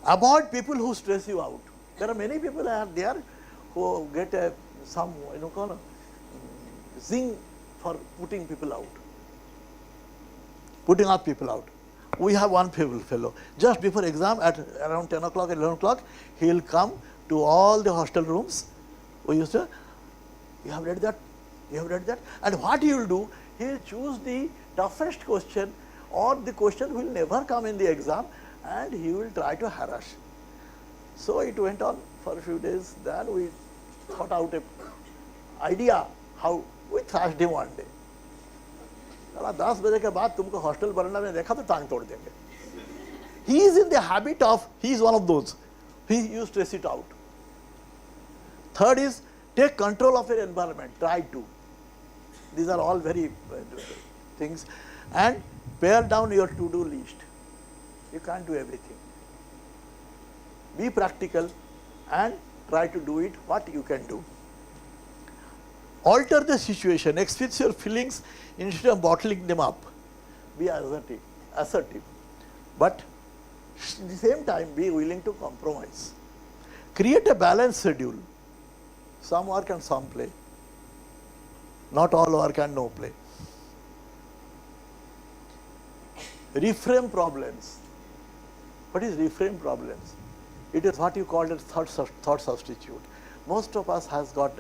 Avoid people who stress you out. There are many people out there who get some kind of zing for putting people out, putting up people out. We have one fellow, just before exam at around 10 o'clock, 11 o'clock, he will come to all the hostel rooms. We used to, you have read that, you have read that. And what he will do, he will choose the toughest question or the question will never come in the exam, and he will try to harass. So it went on for a few days. Then we thought out an idea how we thrashed him one day. 10 बजे के बाद तुमको hostel बरंडा में देखा तो टांग तोड़ देंगे. He is in the habit of, he is one of those. He used to stress it out. Third is, take control of your environment. Try to. These are all very things. And pare down your to-do list. You can't do everything. Be practical and try to do it what you can do. Alter the situation, express your feelings instead of bottling them up. Be assertive. But at the same time, be willing to compromise. Create a balanced schedule. Some work and some play. Not all work and no play. Reframe problems. What is reframe problems? It is what you call a thought substitute. Most of us has got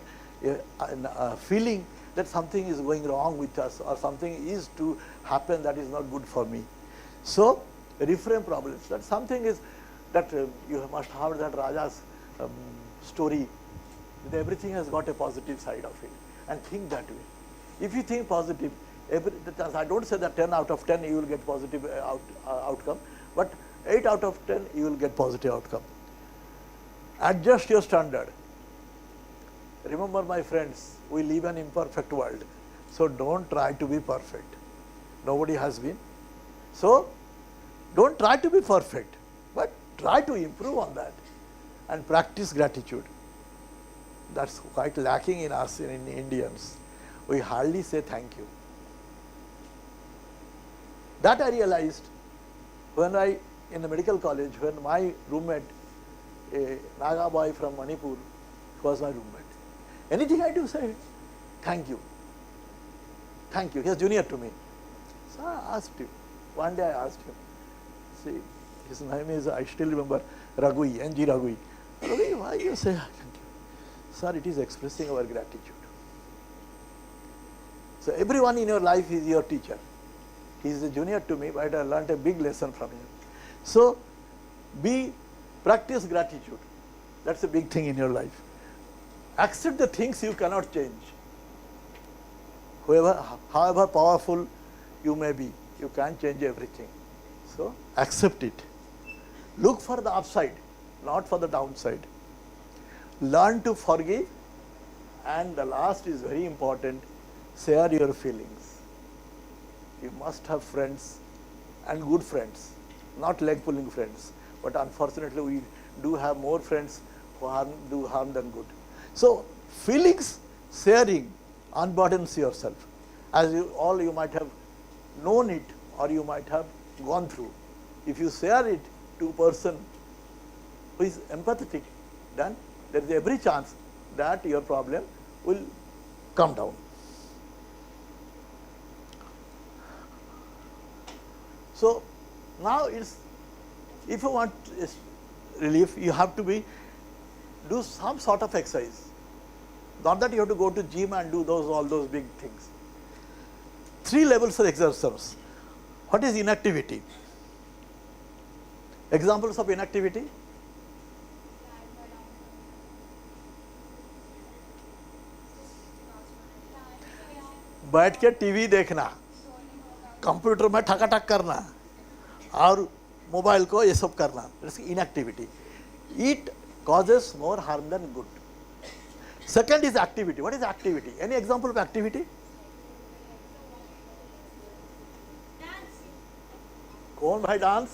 a feeling that something is going wrong with us or something is to happen that is not good for me. So, reframe problems. That something is that you must have that Raja's story. That everything has got a positive side of it, and think that way. If you think positive, I don't say that 10 out of 10 you will get positive outcome, but 8 out of 10 you will get positive outcome. Adjust your standard. Remember, my friends, we live in an imperfect world, so don't try to be perfect. Nobody has been. So, don't try to be perfect, but try to improve on that and practice gratitude. That's quite lacking in us, in Indians. We hardly say thank you. That I realized when in the medical college, when my roommate, a Naga boy from Manipur, was my roommate. Anything I do, say, thank you. Thank you. He is junior to me. So I asked him. One day I asked him. See, his name is, I still remember, Ragui, N.G. Ragui. Ragui, why you say thank you? Sir, it is expressing our gratitude. So everyone in your life is your teacher. He is a junior to me, but I learned a big lesson from him. So, practice gratitude. That's a big thing in your life. Accept the things you cannot change. However powerful you may be, you can't change everything. So, accept it. Look for the upside, not for the downside. Learn to forgive, and the last is very important, share your feelings. You must have friends, and good friends, not leg pulling friends. But unfortunately, we do have more friends who do harm than good. So, feelings sharing unburdens yourself. As you might have known it, or you might have gone through. If you share it to a person who is empathetic, then there is every chance that your problem will come down. So, now if you want relief, you have to do some sort of exercise. Not that you have to go to gym and do all those big things. 3 levels of exercise. What is inactivity? Examples of inactivity? बैठ के TV देखना, computer में ठकाठक करना, और mobile को ये सब करना, it's inactivity. It causes more harm than good. Second is activity. What is activity? Any example of activity? कौन भाई dance?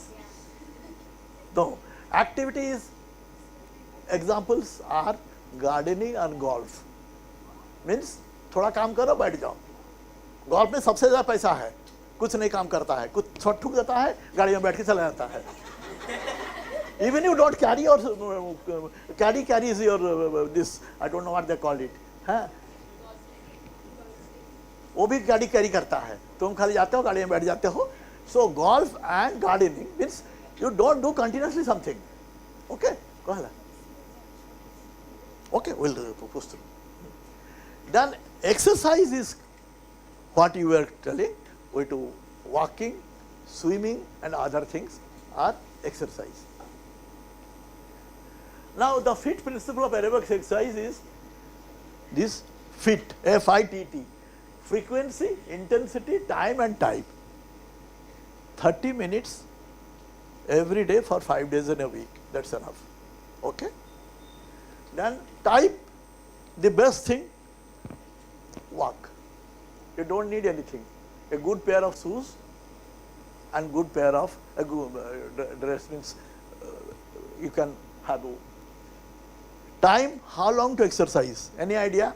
No. Activities examples are gardening and golf. Means थोड़ा काम करो बैठ जाओ. गोल्फ में सबसे ज़्यादा पैसा है, कुछ नहीं काम करता है, कुछ छट ठुक जाता है, गाड़ी में बैठ के चला जाता है. Even you don't carry your carries your this, I don't know what they call it. हाँ, वो भी गाड़ी कैरी करता है, तुम खाली जाते हो गाड़ी में बैठ जाते हो. So golf and gardening means you don't do continuously something. Okay, go ahead. Okay, we'll push through. Then exercise is what you were telling. We do walking, swimming, and other things are exercise. Now the FIT principle of aerobic exercise is this FIT, F-I-T-T, frequency, intensity, time and type. 30 minutes every day for 5 days in a week, that's enough. Okay? Then type, the best thing, walk. You don't need anything. A good pair of shoes and good pair of dress means you can have. Time, how long to exercise? Any idea?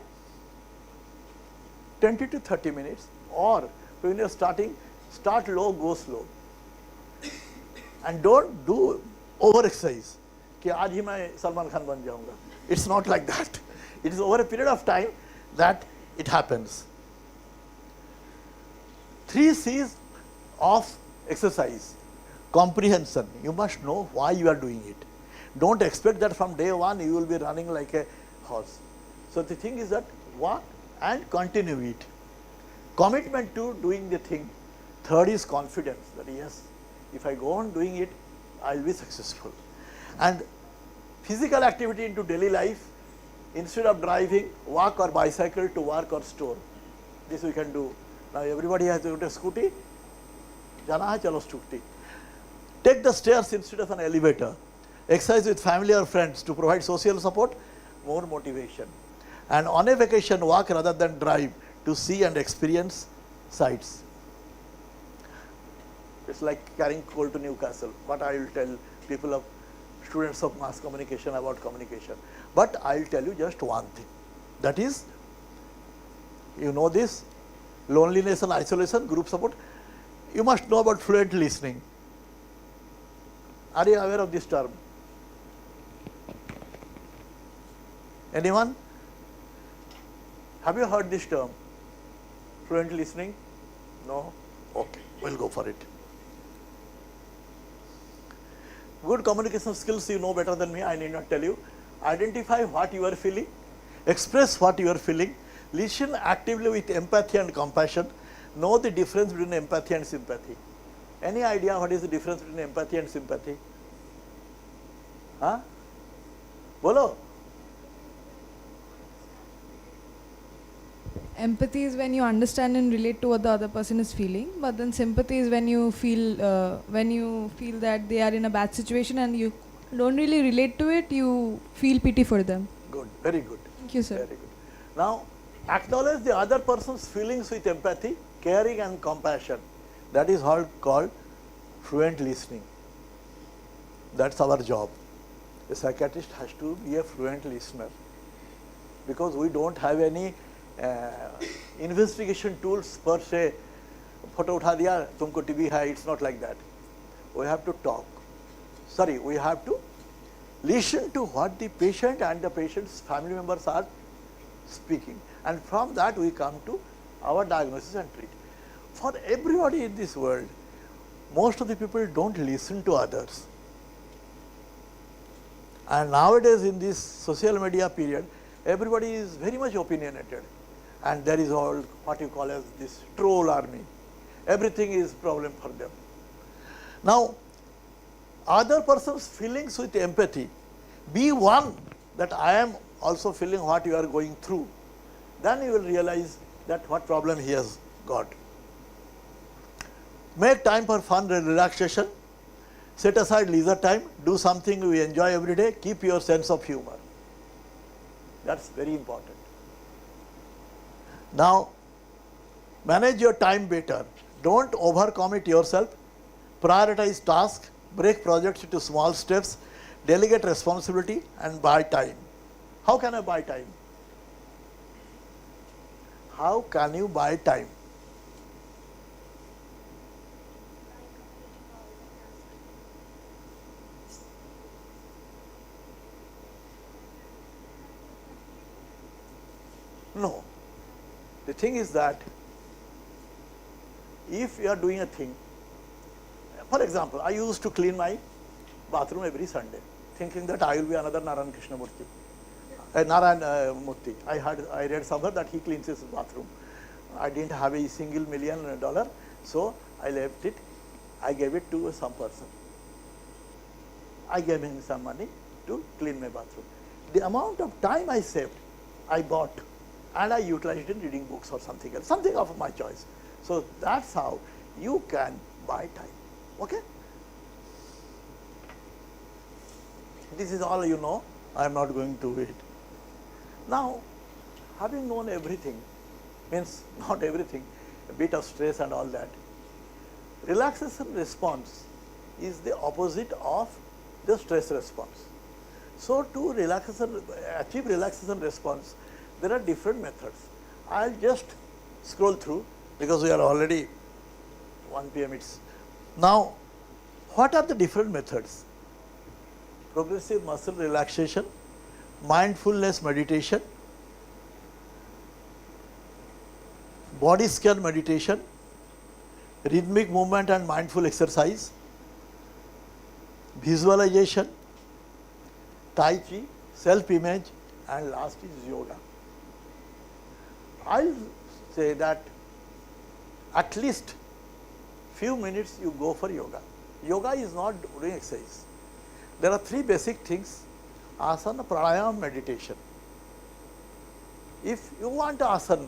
20 to 30 minutes. Or when you're starting, start low, go slow. And don't do over exercise. कि आज ही मैं सलमान खान बन जाऊंगा. It's not like that. It is over a period of time that it happens. 3 C's of exercise. Comprehension. You must know why you are doing it. Don't expect that from day one you will be running like a horse. So the thing is that walk and continue it. Commitment to doing the thing. Third is confidence that yes, if I go on doing it, I will be successful. And physical activity into daily life, instead of driving, walk or bicycle to work or store. This we can do. Now everybody has a scooty. Jana hai chalo scooty. Take the stairs instead of an elevator. Exercise with family or friends to provide social support, more motivation. And on a vacation, walk rather than drive to see and experience sights. It's like carrying coal to Newcastle. What I will tell people of students of mass communication about communication. But I will tell you just one thing. That is, you know this, loneliness and isolation, group support. You must know about fluent listening. Are you aware of this term? Anyone? Have you heard this term? Fluent listening? No? Okay, we'll go for it. Good communication skills you know better than me, I need not tell you. Identify what you are feeling, express what you are feeling, listen actively with empathy and compassion, know the difference between empathy and sympathy. Any idea what is the difference between empathy and sympathy? Huh? Bolo? Empathy is when you understand and relate to what the other person is feeling, but then sympathy is when you feel that they are in a bad situation and you don't really relate to it, you feel pity for them. Good, very good. Thank you, sir. Very good. Now, acknowledge the other person's feelings with empathy, caring and compassion. That is called fluent listening. That's our job. A psychiatrist has to be a fluent listener because we don't have any investigation tools per se. Photo utha diya, tumko TB hai, it's not like that. We have to talk. Sorry, we have to listen to what the patient and the patient's family members are speaking. And from that we come to our diagnosis and treat. For everybody in this world, most of the people don't listen to others. And nowadays in this social media period, everybody is very much opinionated. And there is all what you call as this troll army. Everything is problem for them. Now, other person's feelings with empathy, be one that I am also feeling what you are going through. Then you will realize that what problem he has got. Make time for fun and relaxation. Set aside leisure time, do something you enjoy every day, keep your sense of humor. That's very important. Now, manage your time better. Don't overcommit yourself. Prioritize tasks, break projects into small steps, delegate responsibility, and buy time. How can I buy time? How can you buy time? No. The thing is that if you are doing a thing, for example, I used to clean my bathroom every Sunday, thinking that I will be another Narayan Krishnamurti. Narayan Murthy. I read somewhere that he cleans his bathroom. I didn't have a single $1 million, so I left it. I gave it to some person. I gave him some money to clean my bathroom. The amount of time I saved, I bought, and I utilized it in reading books or something else, something of my choice. So that's how you can buy time. Okay? This is all you know. I am not going to it. Now, having known everything, means not everything, a bit of stress and all that, relaxation response is the opposite of the stress response. So to achieve relaxation response, there are different methods. I'll just scroll through because we are already 1 p.m. Now, what are the different methods? Progressive muscle relaxation, mindfulness meditation, body scan meditation, rhythmic movement and mindful exercise, visualization, Tai Chi, self-image, and last is yoga. I'll say that at least few minutes you go for yoga. Yoga is not doing exercise. There are 3 basic things: asana, pranayama, meditation. If you want to asana,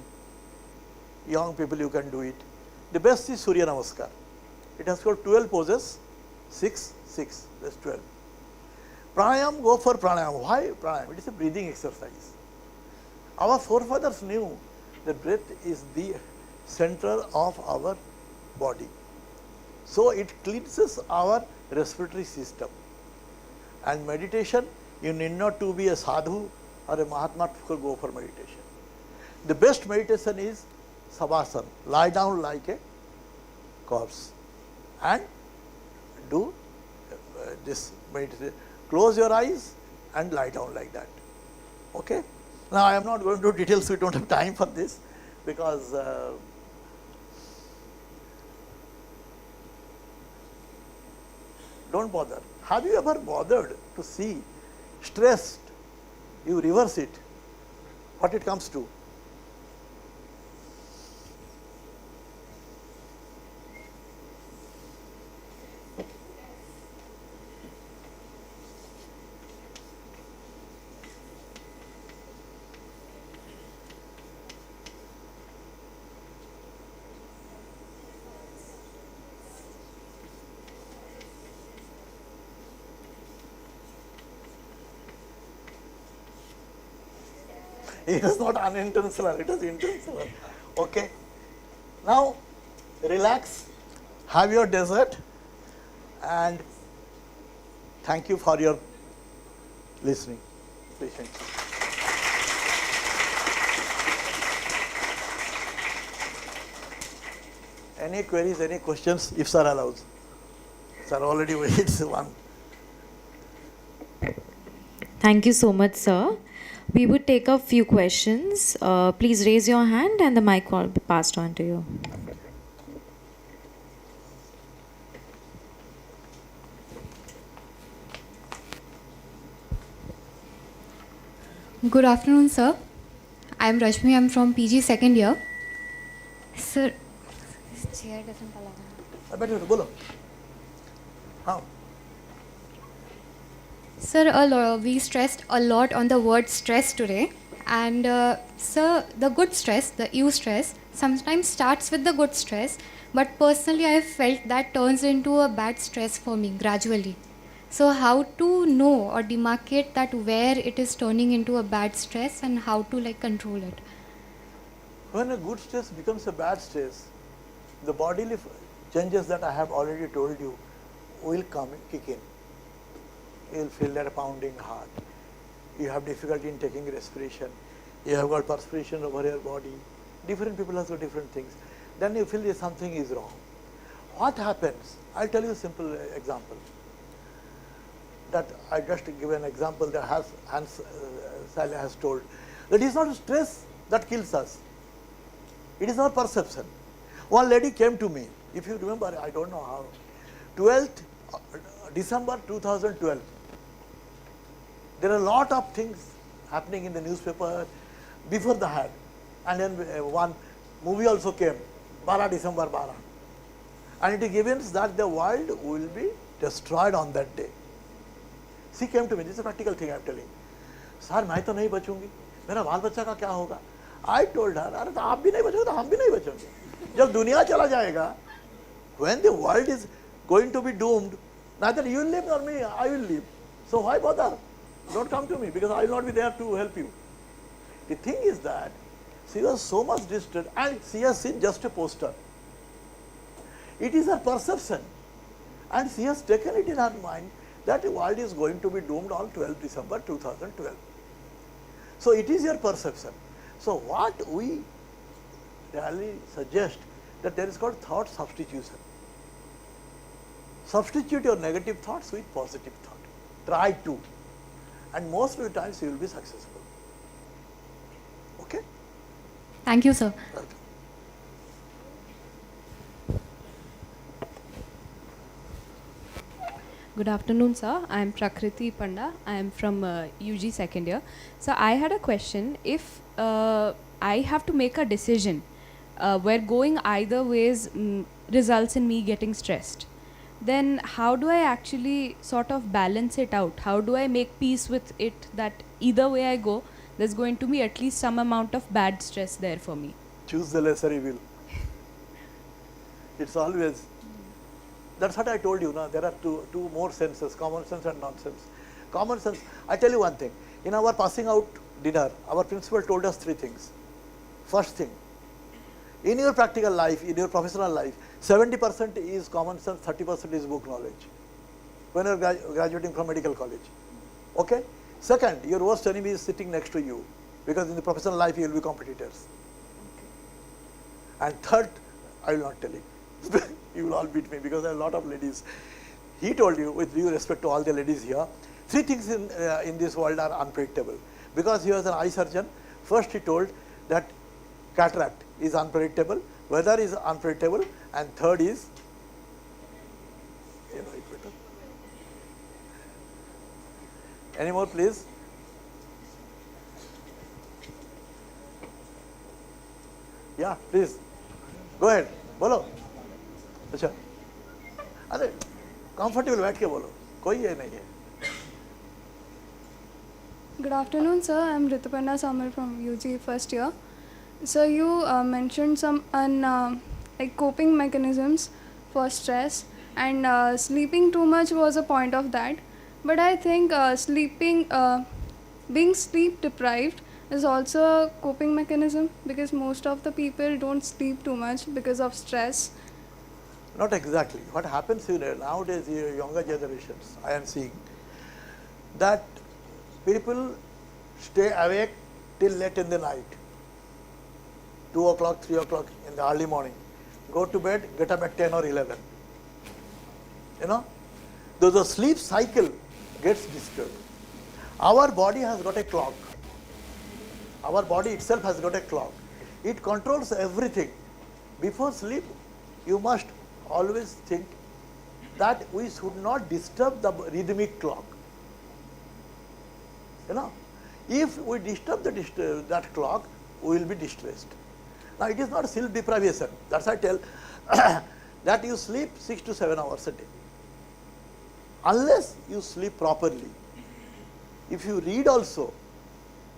young people, you can do it. The best is Surya Namaskar. It has got 12 poses, 6, 6, that's 12. Pranayama, go for pranayama. Why pranayama? It is a breathing exercise. Our forefathers knew that breath is the center of our body. So it cleanses our respiratory system. And meditation, you need not to be a sadhu or a mahatma to go for meditation. The best meditation is savasana, lie down like a corpse and do this meditation. Close your eyes and lie down like that. Okay? Now I am not going to details, we don't have time for this because don't bother. Have you ever bothered to see stressed, you reverse it, what it comes to? It is not unintentional, it is intentional. Okay? Now, relax, have your dessert, and thank you for your listening. Patience. Any queries, any questions, if sir allows? Sir already waits one. Thank you so much, sir. We would take a few questions. Please raise your hand and the mic will be passed on to you. Good afternoon, sir. I am Rashmi. I am from PG second year. Sir, this chair doesn't allow. बैठो बोलो. हाँ. Sir, we stressed a lot on the word stress today, and So the good stress, the eustress, sometimes starts with the good stress, but personally I have felt that turns into a bad stress for me gradually. So how to know or demarcate that where it is turning into a bad stress and how to like control it? When a good stress becomes a bad stress, the bodily changes that I have already told you will kick in. You will feel that pounding heart. You have difficulty in taking respiration. You have got perspiration over your body. Different people have got different things. Then you feel that something is wrong. What happens? I'll tell you a simple example. That I just give an example that Hans Sally has told. That it is not stress that kills us. It is our perception. One lady came to me, if you remember, I don't know how, 12th December 2012. There are a lot of things happening in the newspaper before the had. And then one movie also came, 12 December 12. And it is given that the world will be destroyed on that day. She came to me, this is a practical thing I am telling. Sir, मैं तो नहीं बचूंगी, मेरा बाल बच्चा का क्या होगा? I told her, अरे तो आप भी नहीं बचोगे तो हम भी नहीं बचेंगे. जब दुनिया चला जाएगा, when the world is going to be doomed, neither you will live nor me, I will live. So why bother? Don't come to me because I will not be there to help you. The thing is that she was so much disturbed and she has seen just a poster. It is her perception and she has taken it in her mind that the world is going to be doomed on 12th December 2012. So it is your perception. So what we really suggest that there is called thought substitution. Substitute your negative thoughts with positive thought. Try to. And most of the times you will be successful. Okay? Thank you, sir. Right. Good afternoon, sir. I am Prakriti Panda. I am from UG second year. So I had a question. If I have to make a decision where going either ways results in me getting stressed, then how do I actually sort of balance it out? How do I make peace with it that either way I go, there's going to be at least some amount of bad stress there for me? Choose the lesser evil. It's always, that's what I told you, now there are two more senses, common sense and nonsense. Common sense, I tell you one thing, in our passing out dinner, our principal told us 3 things. First thing, in your practical life, in your professional life, 70% is common sense, 30% is book knowledge when you are graduating from medical college. Okay? Second, your worst enemy is sitting next to you because in the professional life you will be competitors. Okay. And third, I will not tell you. You will all beat me because there are a lot of ladies. He told you, with due respect to all the ladies here, 3 things in this world are unpredictable. Because he was an eye surgeon, first he told that cataract is unpredictable, weather is unpredictable, and third is, you know it better. Any more, please? Yeah, please. Go ahead. बोलो. अच्छा. अरे comfortable बैठ के बोलो. कोई ये नहीं है. Good afternoon, sir. I am Rituparna Samar from UG first year. So you mentioned some like coping mechanisms for stress, and sleeping too much was a point of that. But I think being sleep deprived is also a coping mechanism because most of the people don't sleep too much because of stress. Not exactly. What happens nowadays, younger generations, I am seeing that people stay awake till late in the night, 2 o'clock, 3 o'clock in the early morning, go to bed, get up at 10 or 11. You know, though the sleep cycle gets disturbed. Our body has got a clock. Our body itself has got a clock. It controls everything. Before sleep, you must always think that we should not disturb the rhythmic clock. You know, if we disturb that clock, we will be distressed. Now, it is not sleep deprivation. That's why I tell that you sleep 6 to 7 hours a day. Unless you sleep properly. If you read also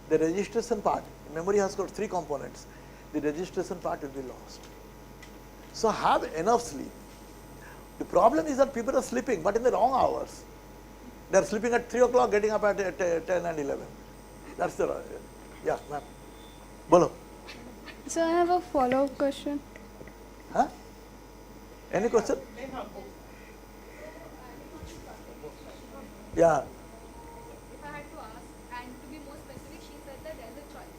the registration part, Memory has got 3 components. The registration part will be lost. So have enough sleep. The problem is that people are sleeping, but in the wrong hours. They are sleeping at 3 o'clock, getting up at 10 and 11. That's the, yeah, ma'am. Bolo. So I have a follow-up question. Huh? Any question? Yeah. If I had to ask, and to be more specific, she said that there's a choice.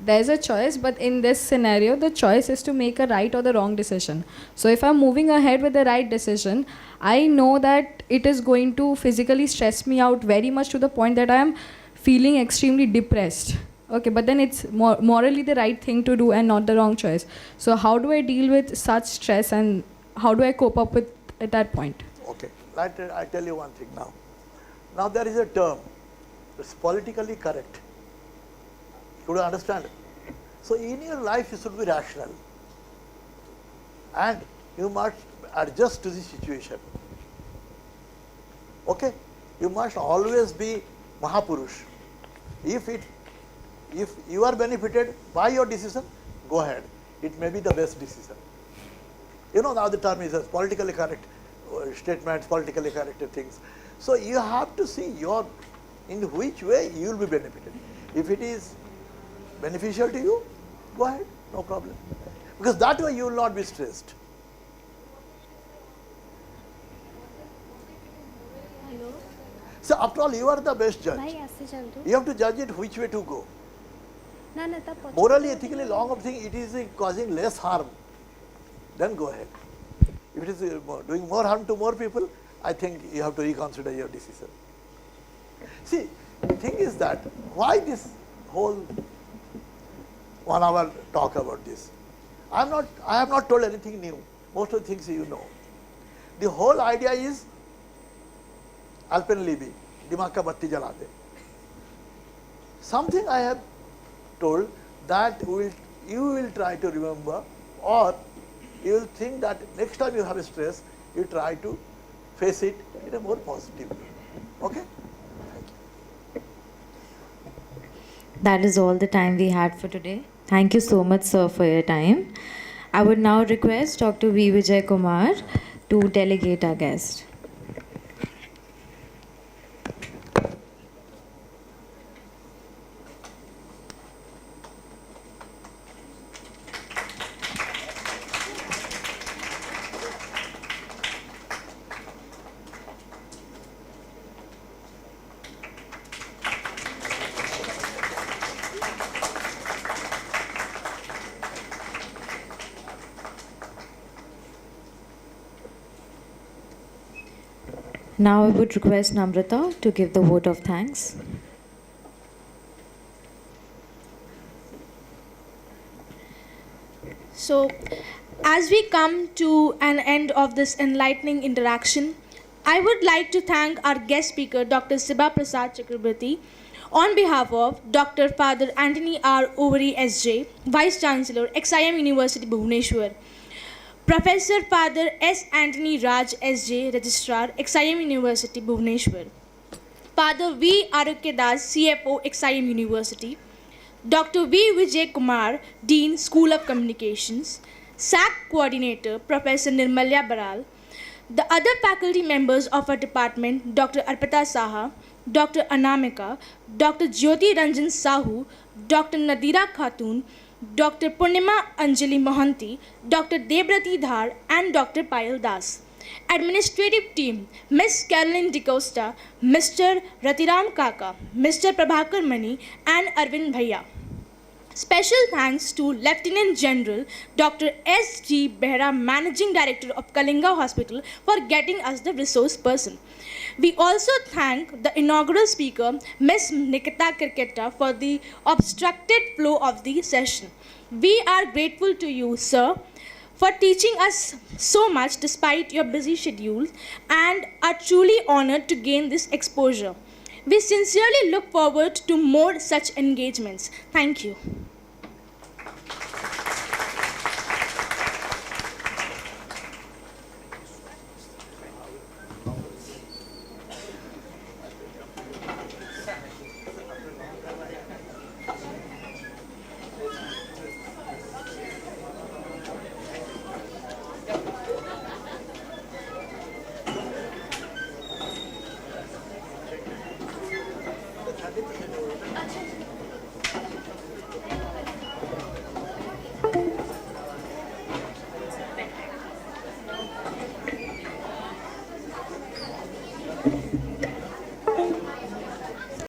There's a choice, but in this scenario, the choice is to make a right or the wrong decision. So if I'm moving ahead with the right decision, I know that it is going to physically stress me out very much to the point that I am feeling extremely depressed. Okay, but then it's morally the right thing to do and not the wrong choice. So how do I deal with such stress and how do I cope up with at that point? Okay, I tell you one thing now. Now there is a term, it's politically correct. Should you understand? So in your life you should be rational and you must adjust to the situation. Okay? You must always be Mahapurush. If you are benefited by your decision, go ahead. It may be the best decision. You know now the term is politically correct statements, politically correct things. So you have to see in which way you will be benefited. If it is beneficial to you, go ahead, no problem. Because that way you will not be stressed. So after all, you are the best judge. You have to judge it which way to go. Morally, ethically, long of thing, it is causing less harm. Then go ahead. If it is doing more harm to more people, I think you have to reconsider your decision. See, the thing is that why this whole 1 hour talk about this? I have not told anything new. Most of the things you know. The whole idea is Alpenlibi, Dimag ka batti jala de. Something I have told that you will try to remember, or you will think that next time you have a stress, you try to face it in a more positive way. Okay? That is all the time we had for today. Thank you so much, sir, for your time. I would now request Dr. V. Vijay Kumar to delegate our guest. Now I would request Namrata to give the vote of thanks. So, as we come to an end of this enlightening interaction, I would like to thank our guest speaker, Dr. Siba Prasad Chakrabarty, on behalf of Dr. Father Anthony R. Ovary S.J., Vice Chancellor, XIM University, Bhubaneswar, Professor Father S. Anthony Raj S.J., Registrar, XIM University, Bhubaneswar, Father V. Arukyadas, CFO, XIM University, Dr. V. Vijay Kumar, Dean, School of Communications, SAC Coordinator, Professor Nirmalya Baral, the other faculty members of our department, Dr. Arpita Saha, Dr. Anamika, Dr. Jyoti Ranjan Sahu, Dr. Nadira Khatun, Dr. Purnima Anjali Mohanty, Dr. Debrati Dhar, and Dr. Payal Das. Administrative team, Ms. Caroline DeCosta, Mr. Ratiram Kaka, Mr. Prabhakar Mani, and Arvind Bhaiya. Special thanks to Lieutenant General Dr. S.G. Behra, Managing Director of Kalinga Hospital, for getting us the resource person. We also thank the inaugural speaker, Ms. Nikita Kirketa, for the obstructed flow of the session. We are grateful to you, sir, for teaching us so much despite your busy schedule, and are truly honored to gain this exposure. We sincerely look forward to more such engagements. Thank you.